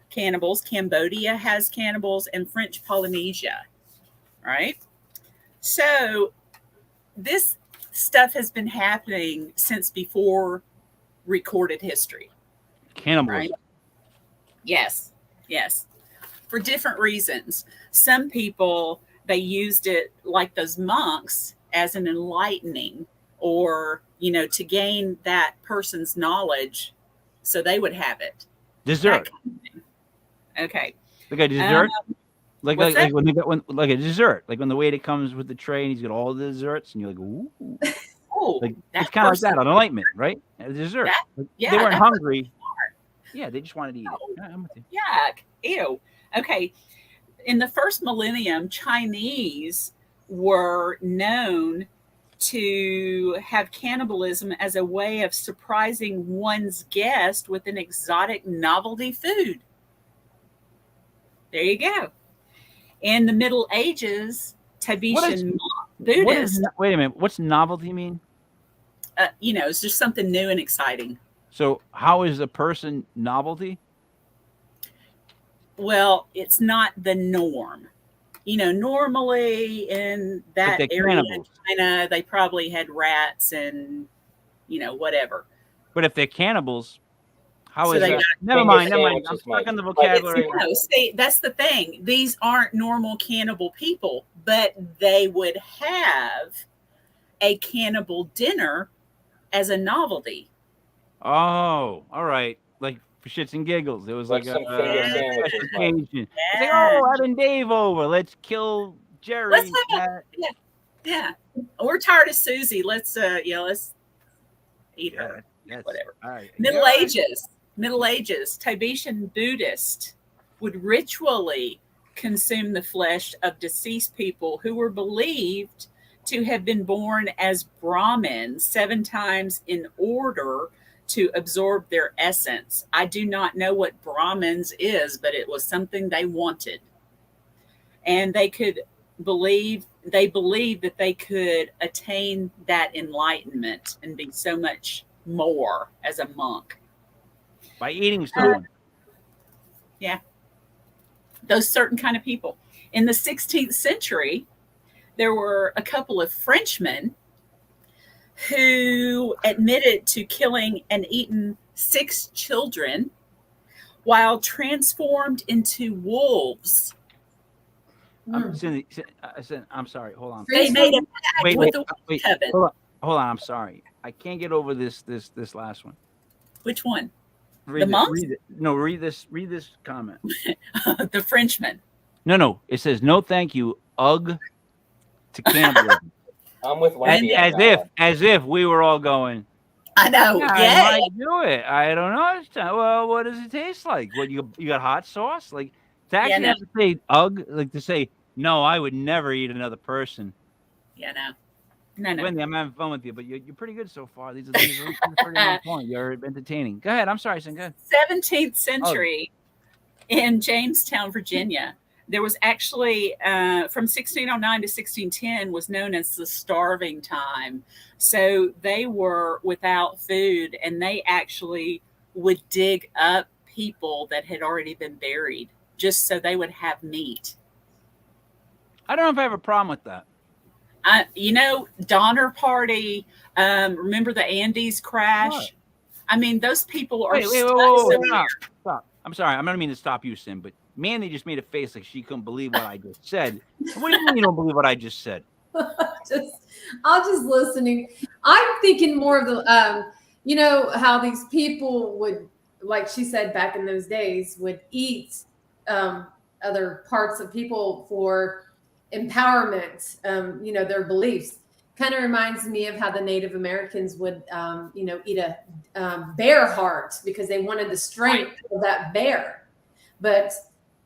cannibals. Cambodia has cannibals, and French Polynesia. Right. So this stuff has been happening since before recorded history. Cannibalism. Right? Yes. For different reasons. Some people, they used it like those monks as an enlightening or, to gain that person's knowledge so they would have it. Dessert. That kind of thing. Okay. Like a dessert. Like what's when they got like a dessert. Like when the waiter comes with the tray and he's got all the desserts and you're like, ooh. Oh, Like, that it's kind of like person- that, an enlightenment, right? A dessert. That- Like, yeah, they weren't that hungry. Yeah, they just wanted to eat No. it. Yeah, I'm with you. Yuck. Ew. Okay. In the first millennium, Chinese were known to have cannibalism as a way of surprising one's guest with an exotic novelty food. There you go. In the Middle Ages, Tibetan Buddhists, Wait a minute. What's novelty mean? it's just something new and exciting. So how is a person novelty? Well, it's not the norm. Normally in that they're area cannibals. in China, they probably had rats and, whatever. But if they're cannibals, how So is they that? got Never finger mind. I'm sandwiches, stuck Mike. on the Like, vocabulary. See, that's the thing. These aren't normal cannibal people, but they would have a cannibal dinner as a novelty. Oh, all right. Like for shits and giggles. It was Like like some a finger sandwiches, Mike. occasion. It's like, Yeah. oh, having Dave over. Let's kill Jerry. Let's have Yeah. We're tired of Susie. Let's eat her. Yes. Whatever. All right. Middle Yeah. Ages, Tibetan Buddhists would ritually consume the flesh of deceased people who were believed to have been born as Brahmins 7 times in order to absorb their essence. I do not know what Brahmins is, but it was something they wanted. And they believed that they could attain that enlightenment and be so much more as a monk. By eating someone. Those certain kind of people. In the 16th century, there were a couple of Frenchmen who admitted to killing and eating 6 children while transformed into wolves. Cindy, I'm sorry. Hold on. They made a pact Wait, with wait, the wait. coven. Hold on. I'm sorry. I can't get over this last one. Which one? Read The monks? Read it. No, read this comment. The Frenchman. No. It says no, thank you. Ugh to cannibalism. I'm with Wendy. And as if we were all going. I know. Yeah, Yeah. I might do it. I don't know. Well, what does it taste like? What you got hot sauce? Like to actually no. have to say ugh, like to say no, I would never eat another person. Yeah, no. No, no. Wendy, I'm having fun with you, but you're pretty good so far. These are pretty on point. You're entertaining. Go ahead. I'm sorry, Cyn. Go ahead. 17th century in Jamestown, Virginia. There was actually from 1609 to 1610 was known as the starving time. So they were without food, and they actually would dig up people that had already been buried just so they would have meat. I don't know if I have a problem with that. Donner Party. Remember the Andes crash? What? I mean, those people are Wait, stop. I'm sorry. I'm not mean to stop you, Cyn, but Mandy just made a face like she couldn't believe what I just said. What do you mean you don't believe what I just said? I'm just listening. I'm thinking more of the, how these people would, like she said back in those days, would eat other parts of people for empowerment, their beliefs. Kind of reminds me of how the Native Americans would, eat a bear heart because they wanted the strength of that bear. But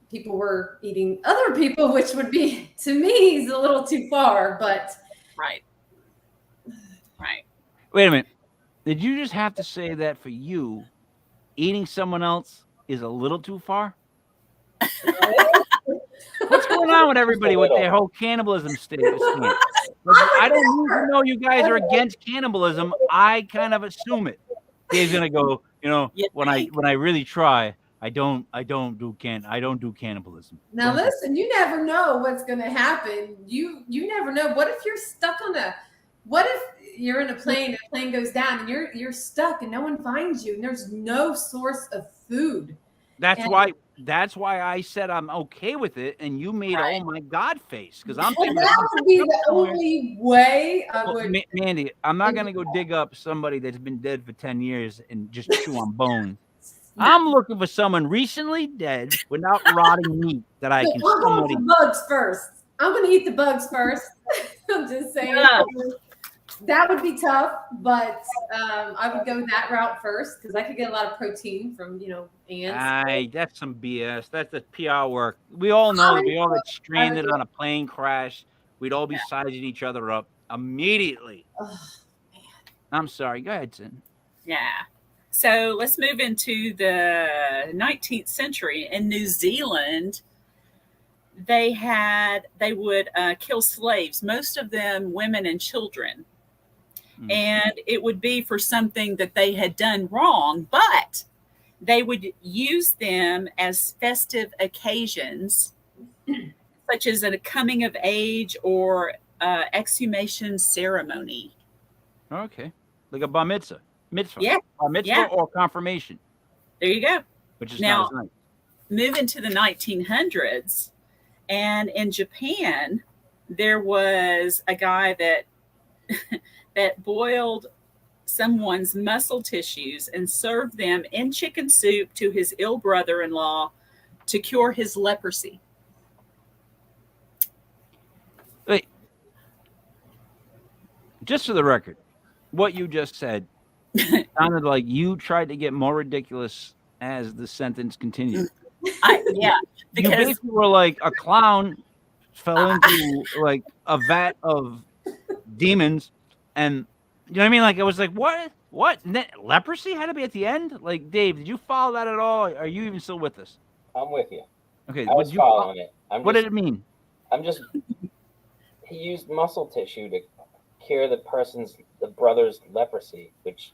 people were eating other people, which would be, to me, is a little too far. But right. Wait a minute. Did you just have to say that for you, eating someone else is a little too far? What's going on with everybody with their whole cannibalism stance? I don't need to know you guys are against cannibalism. I kind of assume it. Dave's gonna go. When I really try, I don't do cannibalism. Now listen, you never know what's going to happen. You never know. What if you're stuck what if you're in a plane and the plane goes down and you're stuck and no one finds you and there's no source of food? That's why I said I'm okay with it, and you made oh my God face because I'm thinking that would be the only way I would. Mandy, I'm not gonna go dig up somebody that's been dead for 10 years and just chew on bones. No. I'm looking for someone recently dead without rotting meat that I can. I'm going to the bugs first. I'm going to eat the bugs first. I'm just saying. Yeah. That would be tough, but I would go that route first because I could get a lot of protein from, ants. That's some BS. That's the PR work. We all know that we all get stranded on a plane crash. We'd all be sizing each other up immediately. Oh, man. I'm sorry. Go ahead, Cyn. Yeah. So let's move into the 19th century. In New Zealand, they would kill slaves, most of them women and children. Mm-hmm. And it would be for something that they had done wrong, but they would use them as festive occasions, such as a coming of age or exhumation ceremony. Okay. Like a bar mitzvah. Yeah. Bar mitzvah or confirmation. There you go. Which is now, not as nice. Move into the 1900s. And in Japan, there was a guy that that boiled someone's muscle tissues and served them in chicken soup to his ill brother-in-law to cure his leprosy. Wait. Just for the record, what you just said sounded like you tried to get more ridiculous as the sentence continued. Yeah, because you basically were like a clown fell into like a vat of demons, and you know what I mean? Like it was like what? Leprosy had to be at the end? Like Dave, did you follow that at all? Are you even still with us? I'm with you. Okay, I was following it. What did it mean? He used muscle tissue to cure the brother's leprosy, which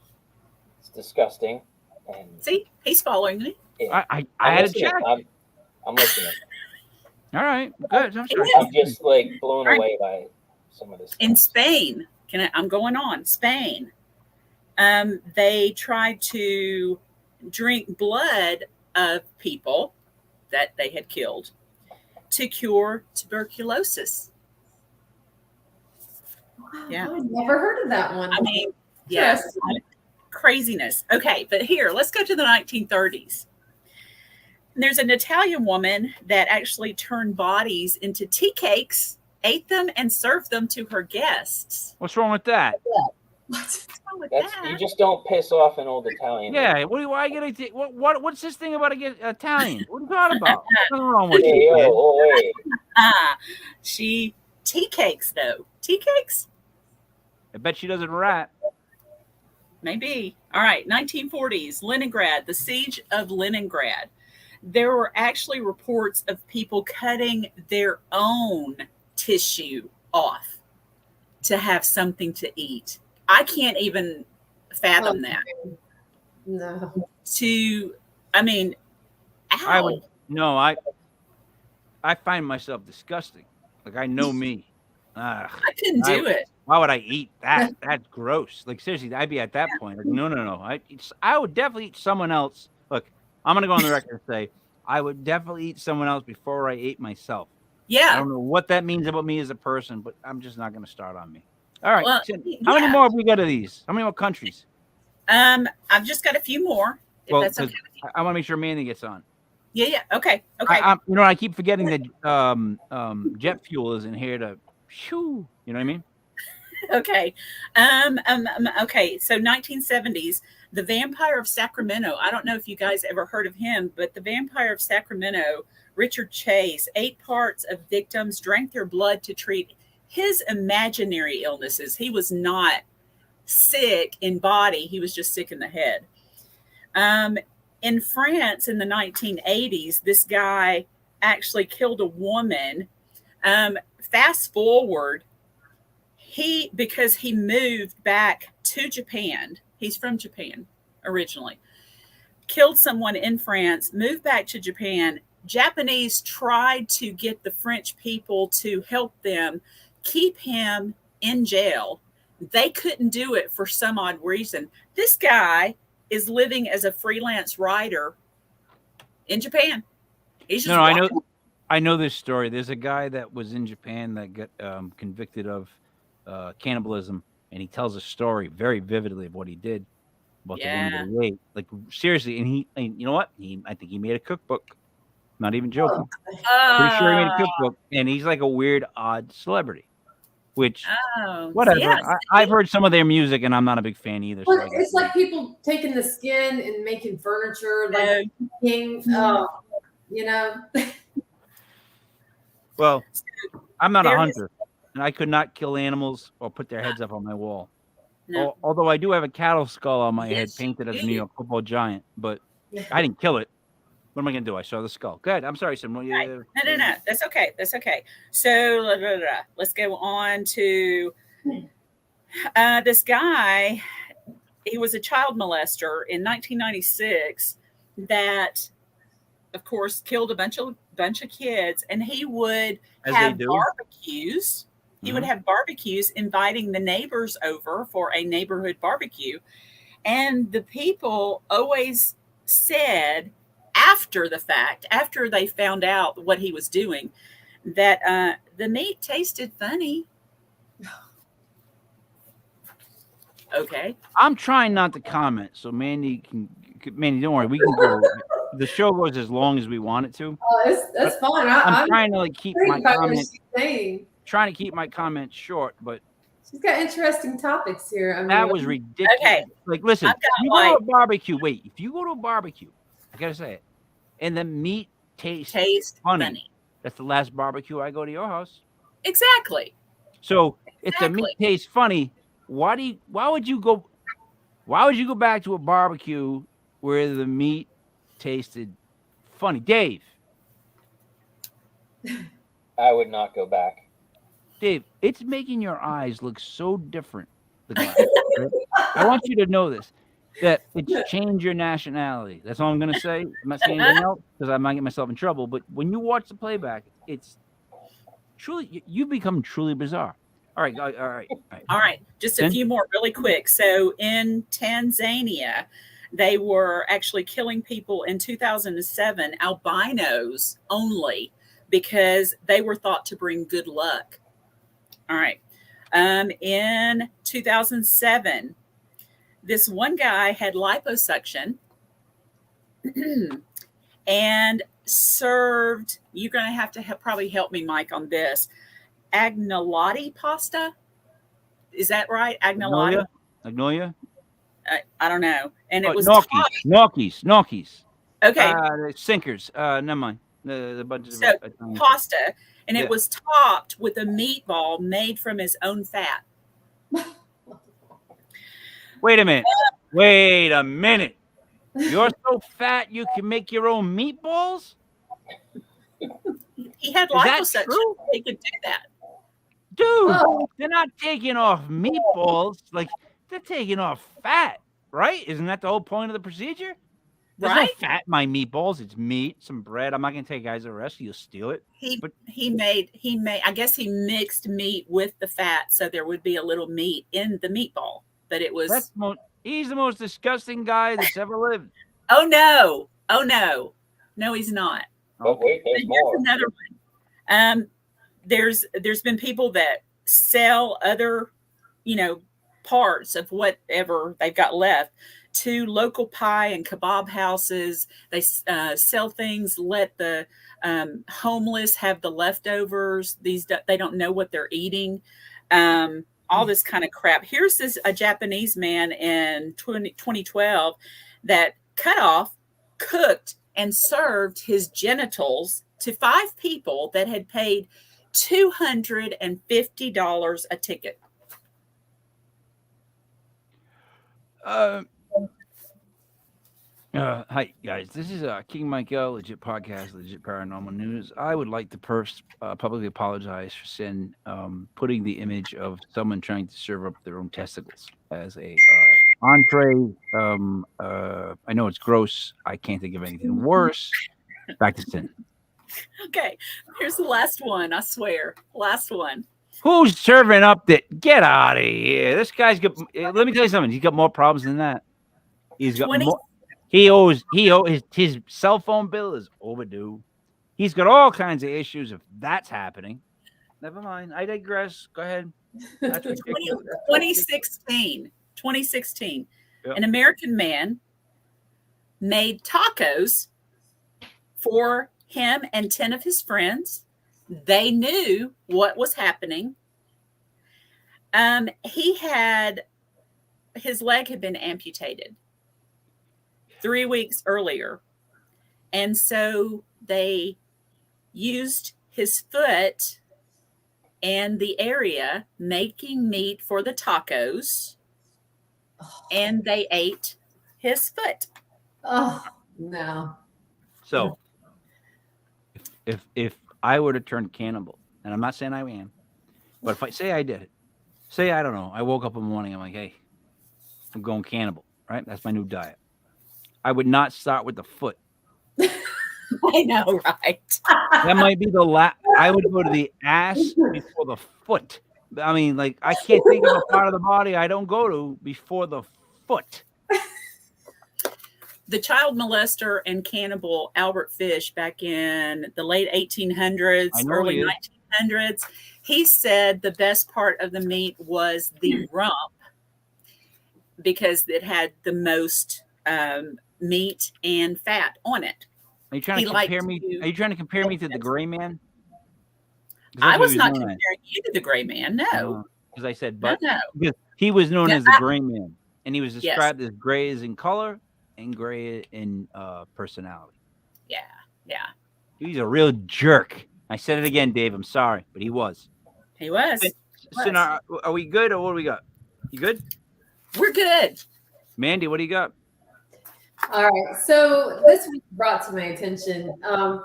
is disgusting. And see, he's following me. Yeah. I had to check. I'm listening. All right, good. I'm just like blown away by some of this stuff. In Spain, I'm going on. Spain, they tried to drink blood of people that they had killed to cure tuberculosis. Wow, yeah, I've never heard of that one. I mean, yes, craziness. Okay, but here, let's go to the 1930s. And there's an Italian woman that actually turned bodies into tea cakes, ate them, and served them to her guests. What's wrong with that? What's wrong with that? You just don't piss off an old Italian. Yeah, what's this thing about Italian? What are you talking about? What's wrong with you? She tea cakes though. Tea cakes? I bet she doesn't rat. Maybe. All right, 1940s, Leningrad, the siege of Leningrad. There were actually reports of people cutting their own tissue off to have something to eat. I can't even fathom that. No. I mean, ow. I find myself disgusting. Like, I know me. I couldn't do it. Why would I eat that? That's gross. Like, seriously, I'd be at that point. Like, no. I would definitely eat someone else. Look, I'm going to go on the record and say I would definitely eat someone else before I ate myself. Yeah. I don't know what that means about me as a person, but I'm just not going to start on me. All right. Well, how many more have we got of these? How many more countries? I've just got a few more. If that's okay with you. I want to make sure Mandy gets on. Yeah. Okay. I keep forgetting that jet fuel isn't here to shoo. You know what I mean? Okay. Okay. So 1970s, the Vampire of Sacramento. I don't know if you guys ever heard of him, but the Vampire of Sacramento, Richard Chase, 8 parts of victims drank their blood to treat his imaginary illnesses. He was not sick in body. He was just sick in the head. In France in the 1980s, this guy actually killed a woman. Fast forward, because he moved back to Japan. He's from Japan originally. Killed someone in France, moved back to Japan. Japanese tried to get the French people to help them keep him in jail. They couldn't do it for some odd reason. This guy is living as a freelance writer in Japan. He's just I know this story. There's a guy that was in Japan that got convicted of cannibalism, and he tells a story very vividly of what he did about the woman that he ate. Like, seriously, and you know what? I think he made a cookbook. Not even joking. Pretty sure he made a cookbook, and he's like a weird, odd celebrity. Which, whatever. Yeah, I've heard some of their music, and I'm not a big fan either. Well, so it's like people taking the skin and making furniture, like king. You know. Well, I'm not a hunter, and I could not kill animals or put their heads up on my wall. No. Although I do have a cattle skull on my head painted as a New York Football Giant, but I didn't kill it. What am I going to do? I saw the skull. Good. I'm sorry, Cyn. No. That's okay. So let's go on to this guy. He was a child molester in 1996 that, of course, killed a bunch of kids, and he would have barbecues. He would have barbecues, inviting the neighbors over for a neighborhood barbecue. And the people always said, after the fact, after they found out what he was doing, that the meat tasted funny. Okay. I'm trying not to comment, so Mandy, don't worry. We can go. The show goes as long as we want it to. That's fine. I'm trying to keep my comments. Trying to keep my comments short, but she's got interesting topics here. I mean, that was ridiculous. Okay. Like, listen, you go to a barbecue. Wait, if you go to a barbecue, I gotta say it, and the meat tastes funny. That's the last barbecue I go to your house. Exactly. So if the meat tastes funny, why would you go back to a barbecue where the meat tasted funny? Dave. I would not go back. Dave, it's making your eyes look so different. Right? I want you to know this, that it's changed your nationality. That's all I'm going to say. I'm not saying anything else because I might get myself in trouble. But when you watch the playback, it's truly, you become truly bizarre. All right. Just a few more really quick. So in Tanzania, they were actually killing people in 2007, albinos only, because they were thought to bring good luck. All right. In 2007, this one guy had liposuction and served, you're going to have to probably help me, Mike, on this, agnolotti pasta. Is that right? Agnolotti? Magnolia? I don't know. And it was gnocchis. Okay. Sinkers. Never mind. The bunch of pasta, and it was topped with a meatball made from his own fat. Wait a minute. Wait a minute. You're so fat you can make your own meatballs? He had Is that liposuction. true? He could do that. Dude, Oh, they're not taking off meatballs. Like, they're taking off fat, right? Isn't that the whole point of the procedure? There's no Right? fat in my meatballs. It's meat, some bread. I'm not going to take guys arrest. You'll steal it. But He made I guess he mixed meat with the fat so there would be a little meat in the meatball. But it was he's the most disgusting guy that's ever lived. oh no. Oh no. No, he's not. But wait, there's Here's more. another one. There's been people that sell other, parts of whatever they've got left to local pie and kebab houses. They sell things, let the homeless have the leftovers. They don't know what they're eating. All this kind of crap. Here's a Japanese man in 2012 that cut off, cooked, and served his genitals to 5 people that had paid $250 a ticket. Hi guys, this is King Michael, legit podcast, legit paranormal news. I would like to first publicly apologize for Cyn putting the image of someone trying to serve up their own testicles as a entree. I know it's gross. I can't think of anything worse. Back to Cyn. Okay, here's the last one. I swear, last one. Who's serving up that? Get out of here! This guy's got. Let me tell you something. He's got more problems than that. He's got 20 more. He owes his cell phone bill is overdue. He's got all kinds of issues if that's happening. Never mind. I digress. Go ahead. That's ridiculous. 2016, Yep. An American man made tacos for him and 10 of his friends. They knew what was happening. His leg had been amputated 3 weeks earlier. And so they used his foot and the area making meat for the tacos, and they ate his foot. oh no. So, if I were to turn cannibal, and I'm not saying I am, but if I say I did it, say I don't know, I woke up in the morning, I'm like, hey, I'm going cannibal, right? That's my new diet. I would not start with the foot. I know, right? That might be the last. I would go to the ass before the foot. I mean, like, I can't think of a part of the body I don't go to before the foot. The child molester and cannibal Albert Fish, back in the late 1800s, early 1900s, he said the best part of the meat was the rump because it had the most meat and fat on it. Are you trying to compare me? Are you trying to compare me to the gray man? I was not comparing you to the gray man. No, because I said, but no. Because he was known as the gray man, and he was described as gray as in color and gray in personality. Yeah. He's a real jerk. I said it again, Dave. I'm sorry, but he was. He was. So now, are we good, or what do we got? You good? We're good. Mandy, what do you got? All right. So this was brought to my attention a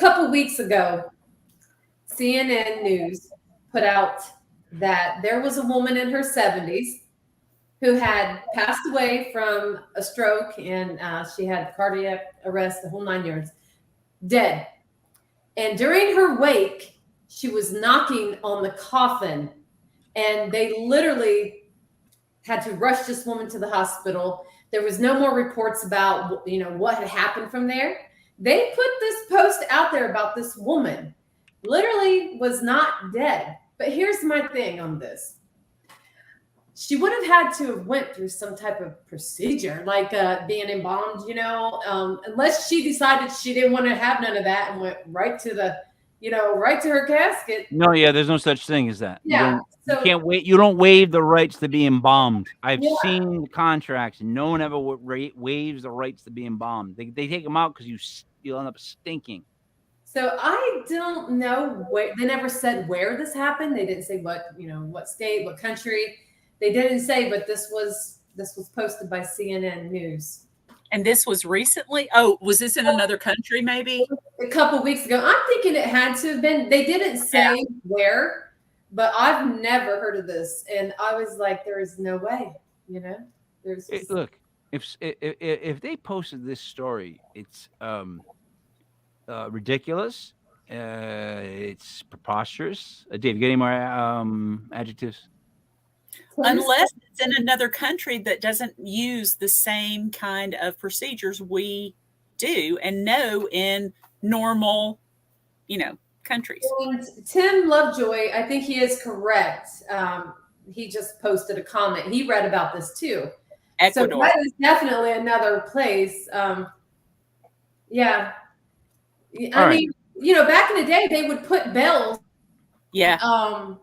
couple weeks ago. CNN News put out that there was a woman in her 70s who had passed away from a stroke, and she had cardiac arrest, the whole 9 yards, dead. And during her wake, she was knocking on the coffin, and they literally had to rush this woman to the hospital. There was no more reports about, what had happened from there. They put this post out there about this woman literally was not dead. But here's my thing on this. She would have had to have went through some type of procedure, like being embalmed, unless she decided she didn't want to have none of that and went right to the, right to her casket. No, yeah, there's no such thing as that. Yeah. You can't wait. You don't waive the rights to be embalmed. I've seen the contracts, and no one ever waives the rights to be embalmed. They take them out because you'll end up stinking. So I don't know where. They never said where this happened. They didn't say what state, what country. They didn't say, but this was This was posted by CNN News And this was recently? Oh, was this in another country maybe? a couple weeks ago. I'm thinking it had to have been. They didn't say where, but I've never heard of this, and I was like, there is no way. You know, there's Look, if they posted this story, it's ridiculous. It's preposterous. Dave, you got any more adjectives? Unless it's in another country that doesn't use the same kind of procedures we do and know in normal, countries. And Tim Lovejoy, I think he is correct. He just posted a comment. He read about this too. Ecuador. So that is definitely another place. Yeah. I mean, back in the day, they would put bells on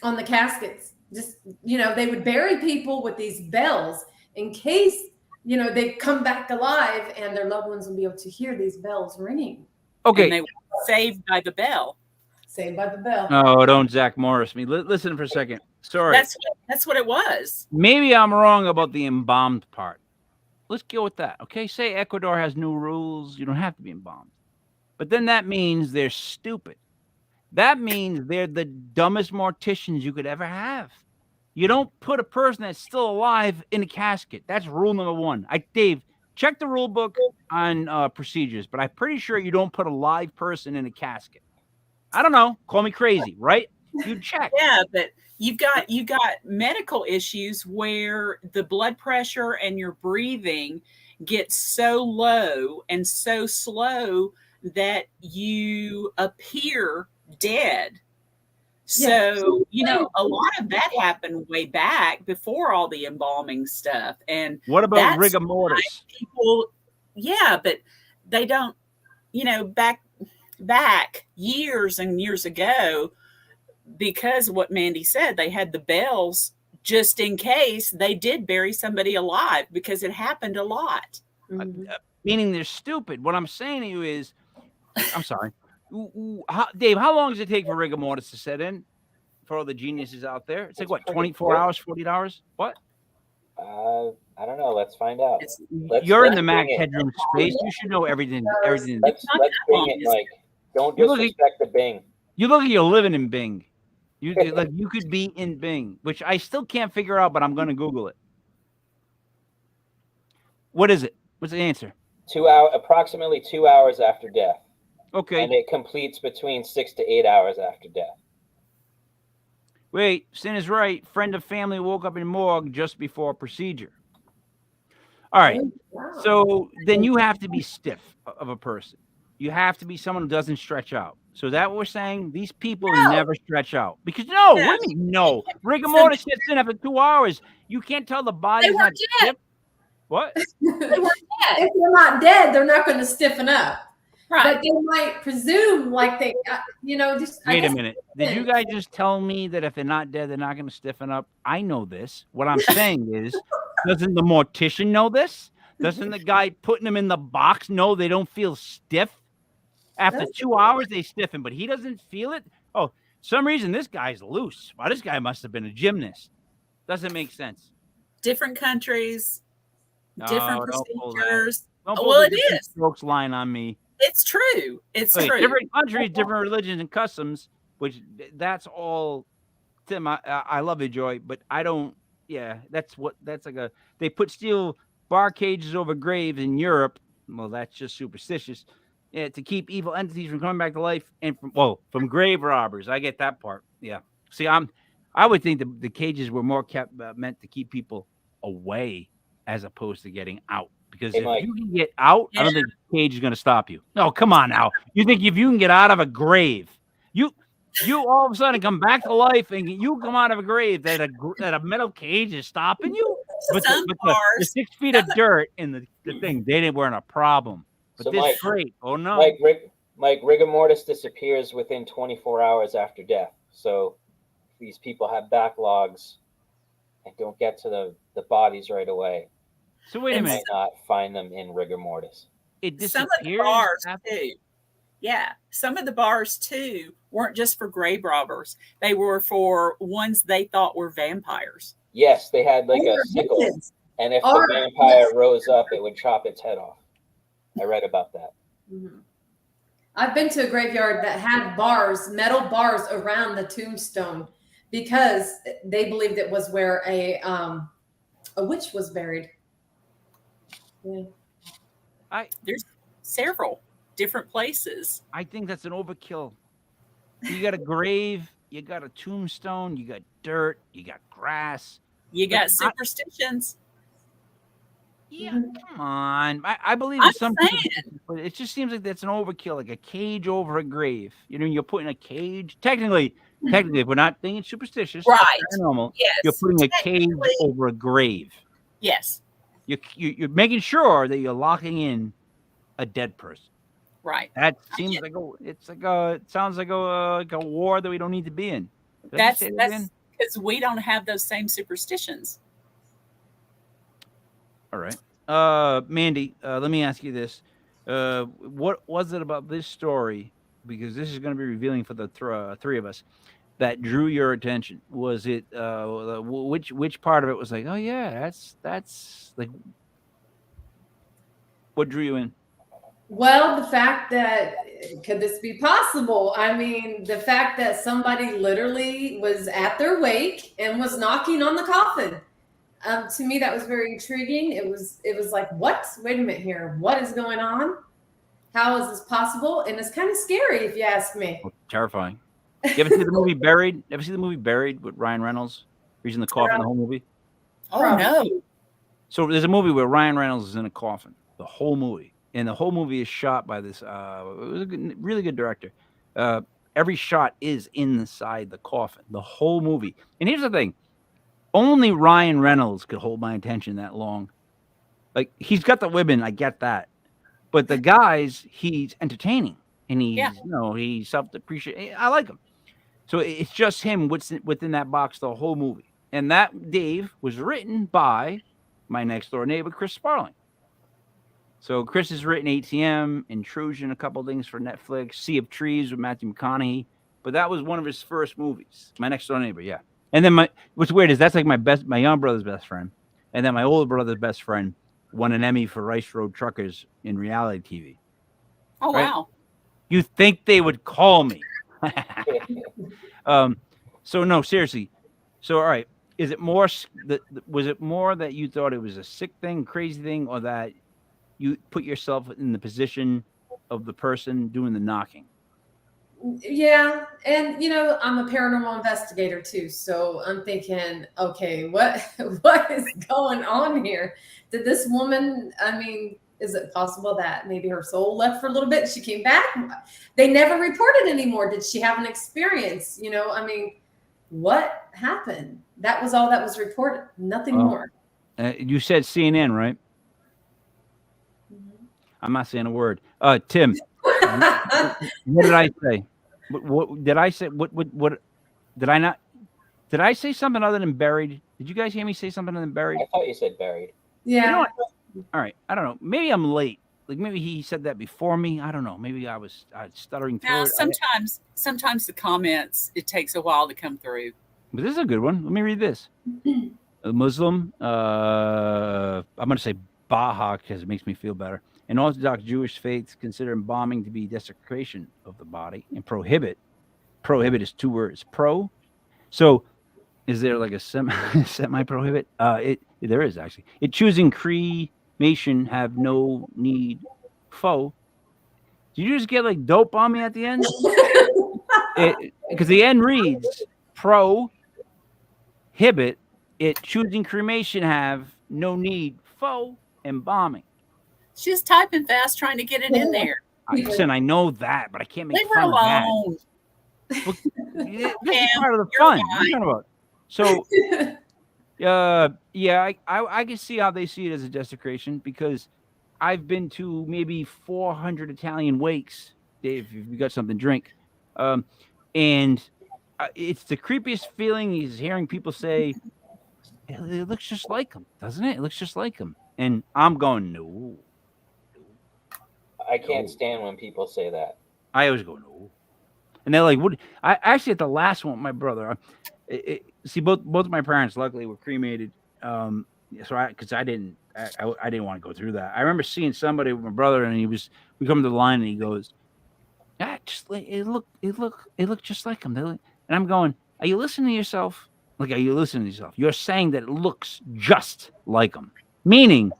the caskets. Just, they would bury people with these bells in case, they come back alive and their loved ones will be able to hear these bells ringing. Okay. And they were saved by the bell. Saved by the bell. Oh, don't Zach Morris me. Listen for a second. Sorry. That's what it was. Maybe I'm wrong about the embalmed part. Let's go with that. Okay. Say Ecuador has new rules. You don't have to be embalmed. But then that means they're stupid. That means they're the dumbest morticians you could ever have. You don't put a person that's still alive in a casket. That's rule number one. Dave, check the rule book on procedures, but I'm pretty sure you don't put a live person in a casket. I don't know. Call me crazy, right? You check. Yeah, but you've got medical issues where the blood pressure and your breathing gets so low and so slow that you appear dead. So, a lot of that happened way back before all the embalming stuff. And what about rigor mortis? People, but they don't, back years and years ago, because what Mandy said, they had the bells just in case they did bury somebody alive, because it happened a lot. Meaning they're stupid. What I'm saying to you is, I'm sorry. Dave, how long does it take for rigor mortis to set in for all the geniuses out there? It's like, what, 24 hours, 48 hours? What? I don't know. Let's find out. You're in the Mac headroom space. You should know everything. Let's bing it, Mike. Don't disrespect the Bing. You look like you're living in Bing. You could be in Bing, which I still can't figure out, but I'm going to Google it. What is it? What's the answer? Approximately 2 hours after death. Okay. And it completes between 6 to 8 hours after death. Wait, Cyn is right. Friend of family woke up in morgue just before procedure. All right. So then you have to be stiff of a person. You have to be someone who doesn't stretch out. So that what we're saying? These people never stretch out. Because what do you mean no? Rigor mortis sets in after 2 hours. You can't tell the body's not stiff. What? They weren't dead. If they're not dead, they're not going to stiffen up. Right. But they might presume like they, just. Wait a minute. Did you guys just tell me that if they're not dead, they're not going to stiffen up? I know this. What I'm saying is, doesn't the mortician know this? Doesn't the guy putting them in the box know they don't feel stiff? After 2 hours, they stiffen, but he doesn't feel it? Oh, some reason this guy's loose. Well, this guy must have been a gymnast. Doesn't make sense. Different countries, different procedures. Don't pull it is. Strokes line on me. It's true. It's true. Different countries, different religions and customs, which that's all. Tim, I love you, Joy, but I don't. Yeah, that's like they put steel bar cages over graves in Europe. Well, that's just superstitious. Yeah, to keep evil entities from coming back to life and from grave robbers. I get that part. Yeah. See, I would think the cages were more meant to keep people away as opposed to getting out. Because if you can get out, I don't think the cage is going to stop you. No, come on now. You think if you can get out of a grave, you all of a sudden come back to life and you come out of a grave that a metal cage is stopping you? But the 6 feet of dirt in the thing, they weren't a problem. But so this great. Oh, no. Mike, rigor mortis disappears within 24 hours after death. So these people have backlogs and don't get to the bodies right away. So wait a minute. Might not find them in rigor mortis. It disappears. Some of the bars too. Yeah, some of the bars too weren't just for grave robbers. They were for ones they thought were vampires. Yes, they had like a sickle. And if Or- the vampire rose up, it would chop its head off. I read about that. Mhm. I've been to a graveyard that had bars, metal bars around the tombstone, because they believed it was where a witch was buried. Yeah. There's several different places. I think that's an overkill. You got a grave, you got a tombstone, you got dirt, you got grass. You But got superstitions. Yeah, Mhm. come on. I believe I'm in some saying. superstitions, but it just seems like that's an overkill, like a cage over a grave. You know, you're putting a cage. Technically, if we're not being superstitious, Right. paranormal, Yes. you're putting a cage Technically, over a grave. yes. You're making sure that you're locking in a dead person. Right. That I seems get like it sounds like a war that we don't need to be in. Did I just That's say that again? because we don't have those same superstitions. All right. Mandy, let me ask you this. What was it about this story? Because this is going to be revealing for the three of us that drew your attention. Was it which part of it was like, oh yeah, that's like what drew you in? Well, the fact that could this be possible? I mean, the fact that somebody literally was at their wake and was knocking on the coffin. To me, that was very intriguing. It was like, what? Wait a minute here. What is going on? How is this possible? And it's kind of scary, if you ask me. Oh, terrifying. You ever see the movie Buried? Ever see the movie Buried with Ryan Reynolds? He's in the coffin the whole movie. Oh Probably. no. So there's a movie where Ryan Reynolds is in a coffin, the whole movie, and the whole movie is shot by this. It was a really good director. Every shot is inside the coffin, the whole movie. And here's the thing: only Ryan Reynolds could hold my attention that long. Like he's got the women, I get that, but the guys, he's entertaining, and he's he's self-depreciating. I like him. So it's just him within that box the whole movie. And that, Dave, was written by my next door neighbor, Chris Sparling. So Chris has written ATM, Intrusion, a couple things for Netflix, Sea of Trees with Matthew McConaughey. But that was one of his first movies. My next door neighbor, yeah. And then what's weird is that's like my young brother's best friend. And then my older brother's best friend won an Emmy for Rice Road Truckers in reality TV. Oh Right? wow. You think they would call me? So no, seriously. So all right, is it more was it more that you thought it was a sick thing, crazy thing, or that you put yourself in the position of the person doing the knocking? Yeah, and I'm a paranormal investigator too, so I'm thinking, okay, what is going on here? Did this woman? I mean, is it possible that maybe her soul left for a little bit and she came back? They never reported anymore. Did she have an experience? I mean, what happened? That was all that was reported. Nothing more. You said CNN, right? I'm not saying a word. Tim, what did I say? What did I say? What did I not? Did I say something other than buried? Did you guys hear me say something other than buried? I thought you said buried. Yeah. You know what? All right. I don't know. Maybe I'm late. Like maybe he said that before me. I don't know. Maybe I was stuttering through Now it. sometimes the comments, it takes a while to come through. But this is a good one. Let me read this. A Muslim, I'm going to say Baha because it makes me feel better. In Orthodox Jewish faiths consider embalming to be desecration of the body and prohibit is two words. So is there like a semi-prohibit? There is actually. It choosing cremation have no need. Did you just get like dope on me at the end? Because the end reads prohibit. It choosing cremation have no need. Embalming. She's typing fast, trying to get it in there. Listen, I know that, but I can't make Leave her fun of that. alone. Well, this is part of the fun. What are you talking about? So, yeah, I can see how they see it as a desecration because I've been to maybe 400 Italian wakes, Dave, if you got something to drink. And it's the creepiest feeling is hearing people say, it looks just like him, doesn't it? It looks just like him. And I'm going, no. I can't stand when people say that. I always go, no. And they're like, what? I actually, at the last one, my brother, see, both of my parents, luckily, were cremated. So because I didn't want to go through that. I remember seeing somebody with my brother, and we come to the line, and he goes, "Ah, just it looked just like him." And I'm going, "Are you listening to yourself? Like, are you listening to yourself? You're saying that it looks just like him, meaning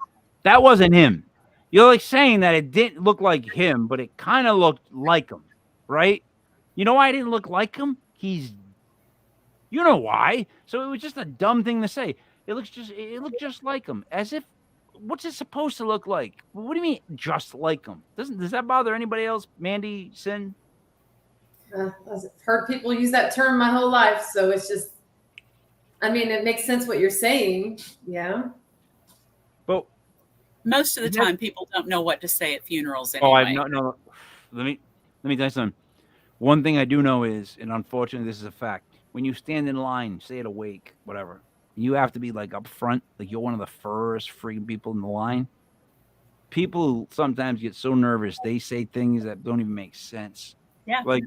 that wasn't him. You're like saying that it didn't look like him, but it kind of looked like him, right? You know why I didn't look like him? You know why? So it was just a dumb thing to say. It looked just like him, as if. What's it supposed to look like? What do you mean, just like him? Does that bother anybody else? Mandy, Cyn? I've heard people use that term my whole life, so it's just. I mean, it makes sense what you're saying. Yeah. But Most of the time, people don't know what to say at funerals anyway. oh, I've no. Let me tell you something. One thing I do know is, and unfortunately, this is a fact. When you stand in line, say at a wake, whatever, you have to be like up front, like you're one of the first freaking people in the line. People sometimes get so nervous they say things that don't even make sense. Yeah. Like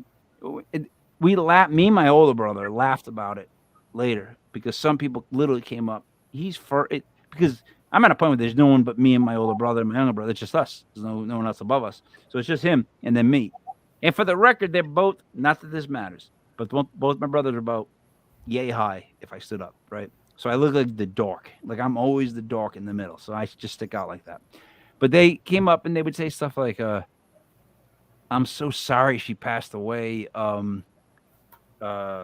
we laughed. Me and my older brother laughed about it later because some people literally came up. He's for it because I'm at a point where there's no one but me and my older brother and my younger brother. It's just us. There's no one else above us. So it's just him and then me. And for the record, they're both, not that this matters, but both my brothers are about yay high if I stood up, right? So I look like the dork. Like I'm always the dork in the middle. So I just stick out like that. But they came up and they would say stuff like, I'm so sorry she passed away.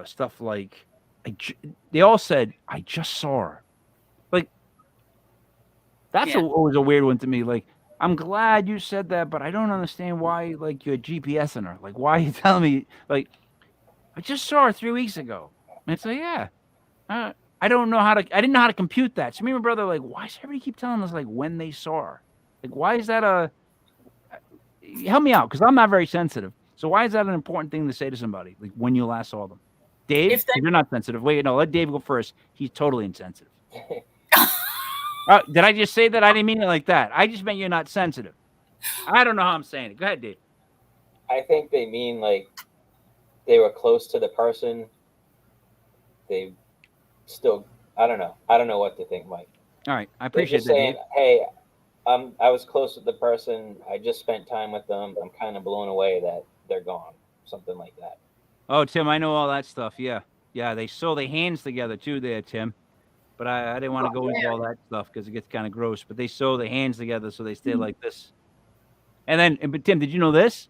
Stuff like, they all said, I just saw her. Like, that's always a weird one to me. Like, I'm glad you said that, but I don't understand why, like, you're GPSing her. Like, why are you telling me, like, I just saw her 3 weeks ago. And it's like, yeah. I didn't know how to compute that. So me and my brother, like, why does everybody keep telling us, like, when they saw her? Like, why is that help me out, because I'm not very sensitive. So why is that an important thing to say to somebody, like, when you last saw them? Dave, you're not sensitive. Wait, no, let Dave go first. He's totally insensitive. Did I just say that? I didn't mean it like that. I just meant you're not sensitive. I don't know how I'm saying it. Go ahead, Dave. I think they mean, like, they were close to the person. They still, I don't know. I don't know what to think, Mike. All right. I appreciate that. Saying, hey, I was close with the person. I just spent time with them. I'm kind of blown away that they're gone. Something like that. Oh, Tim, I know all that stuff. Yeah. Yeah, they sew their hands together too there, Tim. But I didn't want to go into all that stuff because it gets kind of gross. But they sew their hands together so they stay like this. But Tim, did you know this?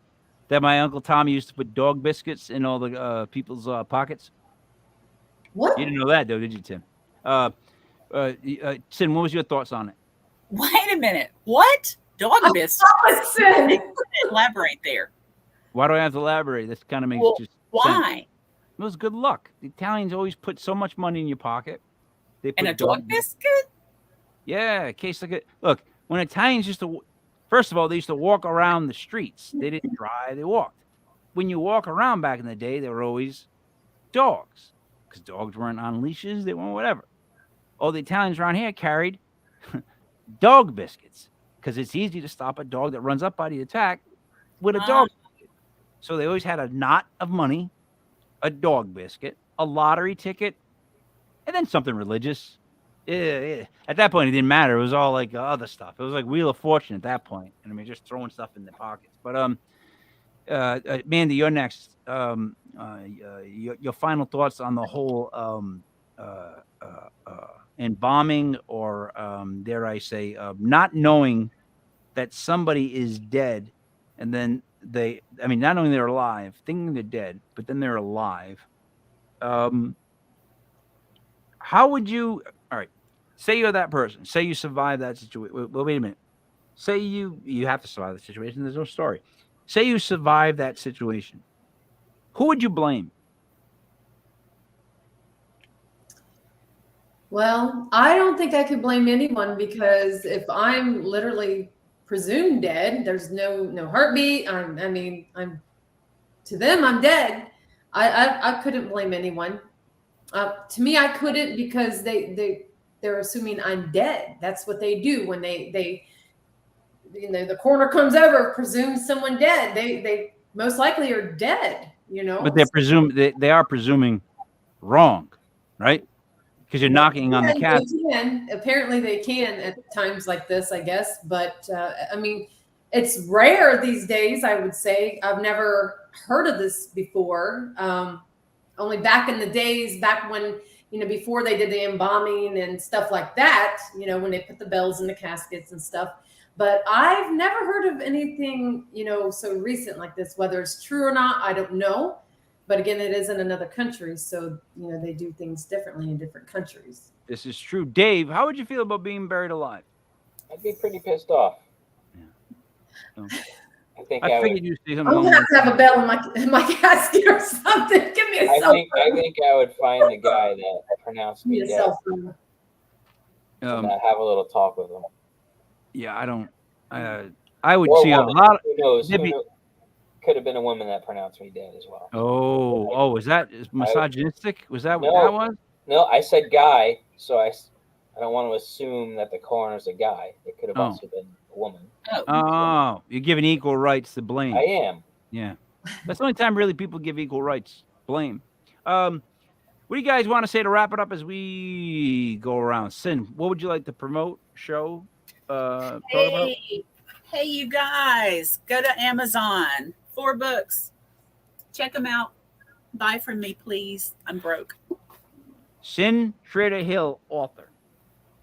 That my Uncle Tommy used to put dog biscuits in all the people's pockets? What? You didn't know that, though, did you, Tim? Cyn, what was your thoughts on it? Wait a minute. What? Dog biscuits? Elaborate there. Why do I have to elaborate? This kind of makes just why? Sense. It was good luck. The Italians always put so much money in your pocket. They put and a dog biscuit? Yeah, case like it. Look, when Italians used to, first of all, they used to walk around the streets. They didn't drive, they walked. When you walk around back in the day, they were always dogs because dogs weren't on leashes. They weren't whatever. All the Italians around here carried dog biscuits because it's easy to stop a dog that runs up by the attack with a dog biscuit. So they always had a knot of money, a dog biscuit, a lottery ticket, and then something religious. Yeah. At that point, it didn't matter. It was all like other stuff. It was like Wheel of Fortune at that point. And I mean, just throwing stuff in their pockets. But Mandy, you're next. Your final thoughts on the whole embalming, or dare I say, not knowing that somebody is dead, and then not only they're alive, thinking they're dead, but then they're alive. How would you? All right, say you're that person. Say you survive that situation. Well, wait a minute. Say you have to survive the situation. There's no story. Say you survive that situation. Who would you blame? Well, I don't think I could blame anyone, because if I'm literally presumed dead, there's no heartbeat. I'm to them, I'm dead. I couldn't blame anyone. To me, I couldn't, because they're assuming I'm dead. That's what they do when they the coroner comes over, presumes someone dead. They most likely are dead. But they are presuming wrong, right? because you're knocking on the cat. Apparently they can at times like this, I guess. But I mean, it's rare these days, I would say. I've never heard of this before. Only back in the days, back when, before they did the embalming and stuff like that, when they put the bells in the caskets and stuff. But I've never heard of anything, so recent like this. Whether it's true or not, I don't know. But again, it is in another country. So, they do things differently in different countries. This is true. Dave, how would you feel about being buried alive? I'd be pretty pissed off. Yeah. I think I I would. figured you'd say something. I'm gonna have to have a bell in my casket or something. Give me a cell phone. I think I would find the guy that pronounced me Give me a dead cell phone. and have a little talk with him. Yeah, I don't. I would Or see woman. a lot. Who knows? There'd be- Could have been a woman that pronounced me dead as well. Oh, is that misogynistic? Was that what No. that was? No, I said guy, so I don't want to assume that the coroner's a guy. It could have also been a woman. Oh, you're giving equal rights to blame. I am. Yeah, that's the only time really people give equal rights. Blame. What do you guys want to say to wrap it up as we go around? Cyn, what would you like to promote? Show? Talk about? Hey, you guys, go to Amazon. 4 books. Check them out. Buy from me, please. I'm broke. Cyn Shrader Hill, author.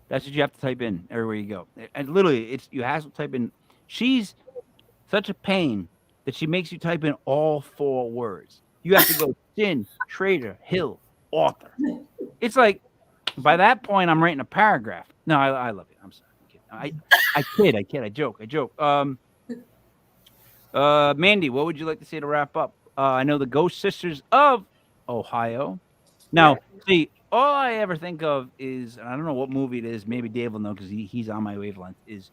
That's what you have to type in everywhere you go. And literally, you have to type in. She's such a pain that she makes you type in all 4 words. You have to go Cyn Shrader Hill, author. It's like, by that point, I'm writing a paragraph. No, I love you. I'm sorry. I kid. I joke. Mandy, what would you like to say to wrap up? I know the Ghost Sisters of Ohio. Now, see, all I ever think of is, and I don't know what movie it is. Maybe Dave will know because he's on my wavelength. Is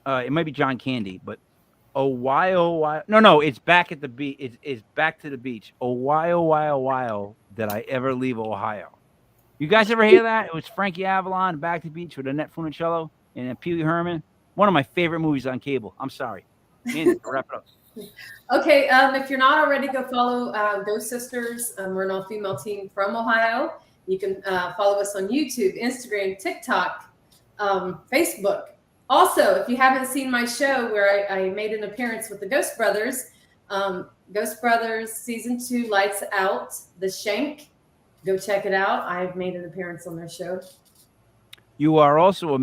it might be John Candy, but why? No, it's Back at the Beach. It's Back to the Beach. Why did I ever leave Ohio? You guys ever hear that? It was Frankie Avalon, Back to the Beach with Annette Funicello and Pee Wee Herman. One of my favorite movies on cable. I'm sorry. Mandy, wrap it up. Okay, if you're not already, go follow Ghost Sisters. We're an all-female team from Ohio. You can follow us on YouTube, Instagram, TikTok, Facebook. Also, if you haven't seen my show where I made an appearance with the Ghost Brothers, Ghost Brothers Season 2, Lights Out, The Shank. Go check it out. I've made an appearance on their show. You are also a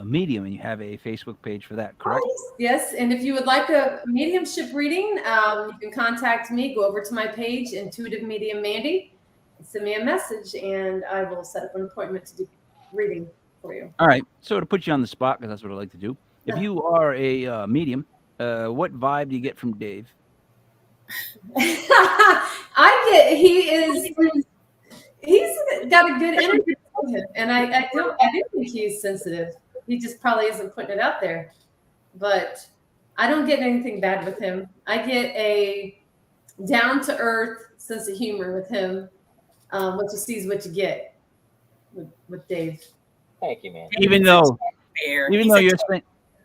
medium, and you have a Facebook page for that, correct? Yes, and if you would like a mediumship reading, you can contact me. Go over to my page, Intuitive Medium Mandy, and send me a message, and I will set up an appointment to do reading for you. All right. So to put you on the spot, because that's what I like to do. If you are a medium, what vibe do you get from Dave? He's got a good energy with him, and I do think he's sensitive. He just probably isn't putting it out there, but I don't get anything bad with him. I get a down to earth sense of humor with him. What you see is what you get with Dave. Thank you, man. Even though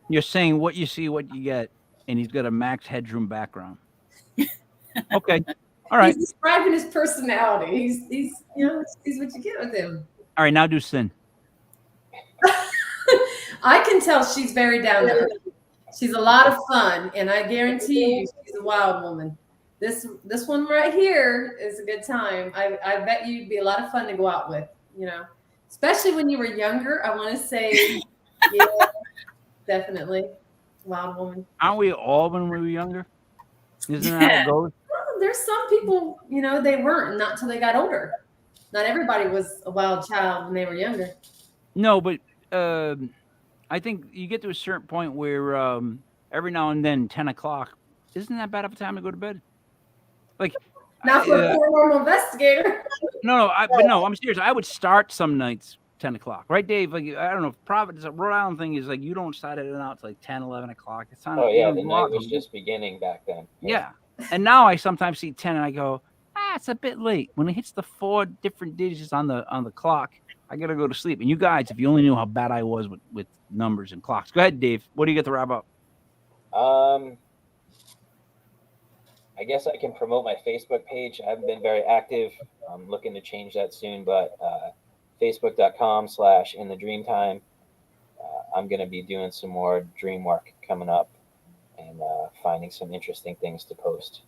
you're saying what you see, what you get, and he's got a Max Headroom background. Okay. All right. He's describing his personality. He's sees what you get with him. All right, now do Cyn. I can tell she's very down to earth. She's a lot of fun, and I guarantee you she's a wild woman. This one right here is a good time. I bet you'd be a lot of fun to go out with, especially when you were younger. I want to say, yeah, definitely. Wild woman. Aren't we all when we were younger? Isn't that how it goes? Well, there's some people, they weren't, not until they got older. Not everybody was a wild child when they were younger. No, but I think you get to a certain point where every now and then, 10 o'clock, isn't that bad of a time to go to bed? Like, not for a paranormal investigator. No, I'm serious. I would start some nights 10 o'clock, right, Dave? Like, I don't know, Providence, Rhode Island thing is like you don't start it out till like 10, 11 o'clock. It's time. Oh, yeah, the night was just beginning back then. Yeah. And now I sometimes see 10 and I go, it's a bit late. When it hits the 4 different digits on the clock, I got to go to sleep. And you guys, if you only knew how bad I was with numbers and clocks. Go ahead, Dave. What do you get to wrap up? I guess I can promote my Facebook page. I haven't been very active. I'm looking to change that soon, but facebook.com/in-the-dreamtime. I'm going to be doing some more dream work coming up and finding some interesting things to post.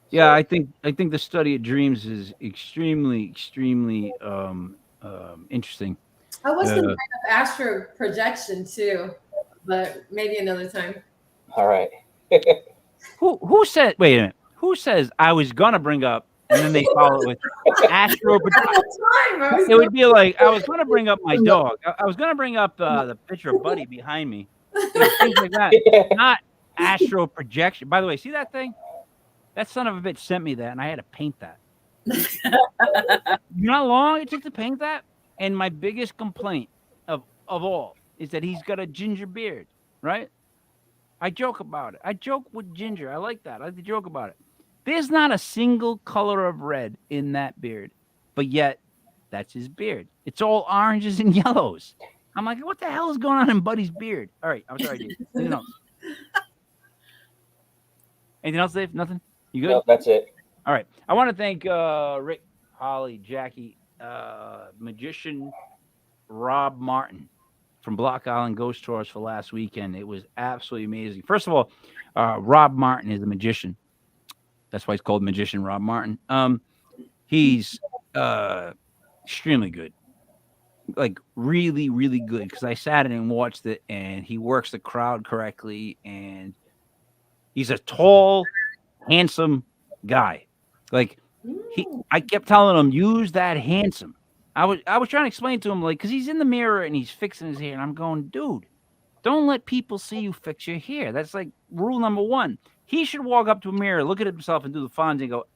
Yeah, So, I think the study of dreams is extremely interesting. I was going to Uh, bring up astro projection too, but maybe another time. all right. who said? Wait a minute. Who says I was gonna bring up, and then they follow it with astro? It would be like I was gonna bring up my dog. I was gonna bring up the picture of Buddy behind me. Things like that. Not astral projection. By the way, see that thing? That son of a bitch sent me that, and I had to paint that. You know how long it took to paint that? And my biggest complaint of all is that he's got a ginger beard, right? I joke about it. I joke with ginger. I like that. I like to joke about it. There's not a single color of red in that beard, but yet that's his beard. It's all oranges and yellows. I'm like, what the hell is going on in Buddy's beard? All right, I'm sorry, Dave. Anything else? Anything else, Dave? Nothing? You good? No, that's it. All right. I want to thank Rick, Holly, Jackie, magician Rob Martin from Block Island Ghost Tours for last weekend. It was absolutely amazing. First of all, Rob Martin is a magician. That's why he's called Magician Rob Martin. He's extremely good. Like really, really good. Because I sat in and watched it, and he works the crowd correctly, and he's a tall, handsome guy. Like I kept telling him, use that handsome. I was trying to explain to him, like, because he's in the mirror and he's fixing his hair, and I'm going, dude, don't let people see you fix your hair. That's like rule number one. He should walk up to a mirror, look at himself, and do the Fonzie and go,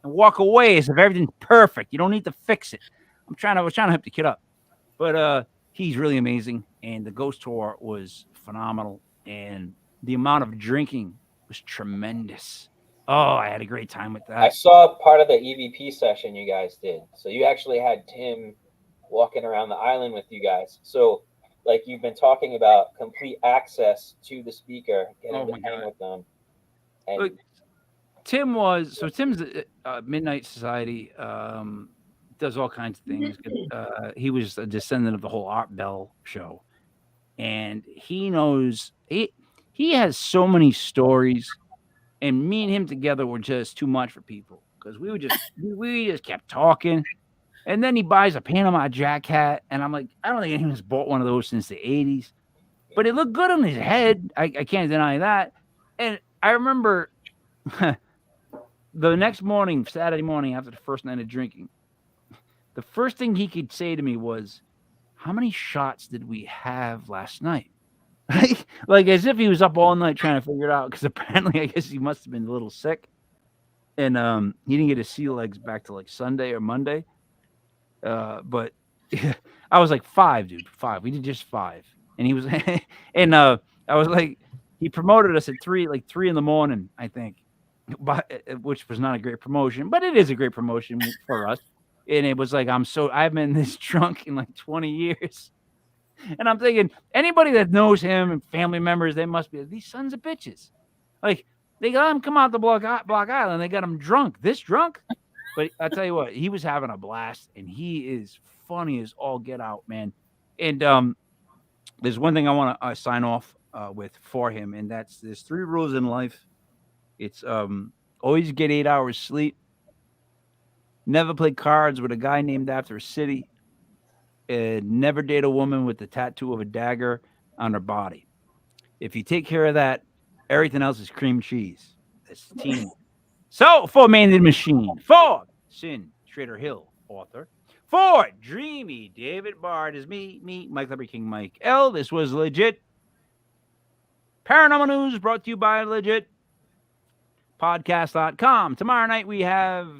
and walk away as if everything's perfect. You don't need to fix it. I was trying to help the kid up, but he's really amazing, and the ghost tour was phenomenal, and the amount of drinking was tremendous. Oh, I had a great time with that. I saw part of the EVP session you guys did. So you actually had Tim walking around the island with you guys. So, like, you've been talking about complete access to the speaker, getting to hang with them. And look, Tim's Midnight Society, does all kinds of things. He was a descendant of the whole Art Bell show, and he knows he has so many stories. And me and him together were just too much for people because we just kept talking. And then he buys a Panama Jack hat, and I'm like, I don't think anyone's bought one of those since the 80s. But it looked good on his head. I can't deny that. And I remember the next morning, Saturday morning, after the first night of drinking, the first thing he could say to me was, how many shots did we have last night? Like as if he was up all night trying to figure it out, because apparently I guess he must have been a little sick, and he didn't get his sea legs back to like Sunday or Monday. But I was like 5, dude, 5. We did just 5, and he was, and I was like, he promoted us at 3 in the morning, I think, which was not a great promotion, but it is a great promotion for us. And it was like, I've been this drunk in like 20 years. And I'm thinking, anybody that knows him and family members, they must be these sons of bitches. Like, they got him come out to Block Island. They got him drunk. This drunk? But I tell you what, he was having a blast, and he is funny as all get out, man. And there's one thing I want to sign off with for him, and there's 3 rules in life. It's always get 8 hours sleep, never play cards with a guy named after a city, and never date a woman with the tattoo of a dagger on her body. If you take care of that, everything else is cream cheese. That's team. So, for Mandy the Machine, for Cyn Shrader Hill, author, for Dreamy David Barr, is me, Mike Liberty King Mike L. This was Legit Paranormal News, brought to you by Legit Podcast.com. Tomorrow night we have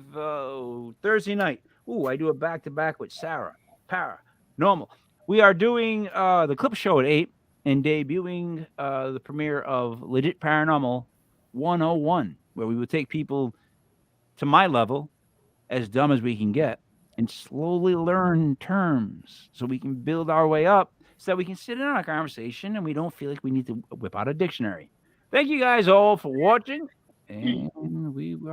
Thursday night. I do a back-to-back with Sarah Paranormal. We are doing the clip show at 8 and debuting the premiere of Legit Paranormal 101, where we will take people to my level, as dumb as we can get, and slowly learn terms so we can build our way up so that we can sit in on a conversation and we don't feel like we need to whip out a dictionary. Thank you guys all for watching, And we are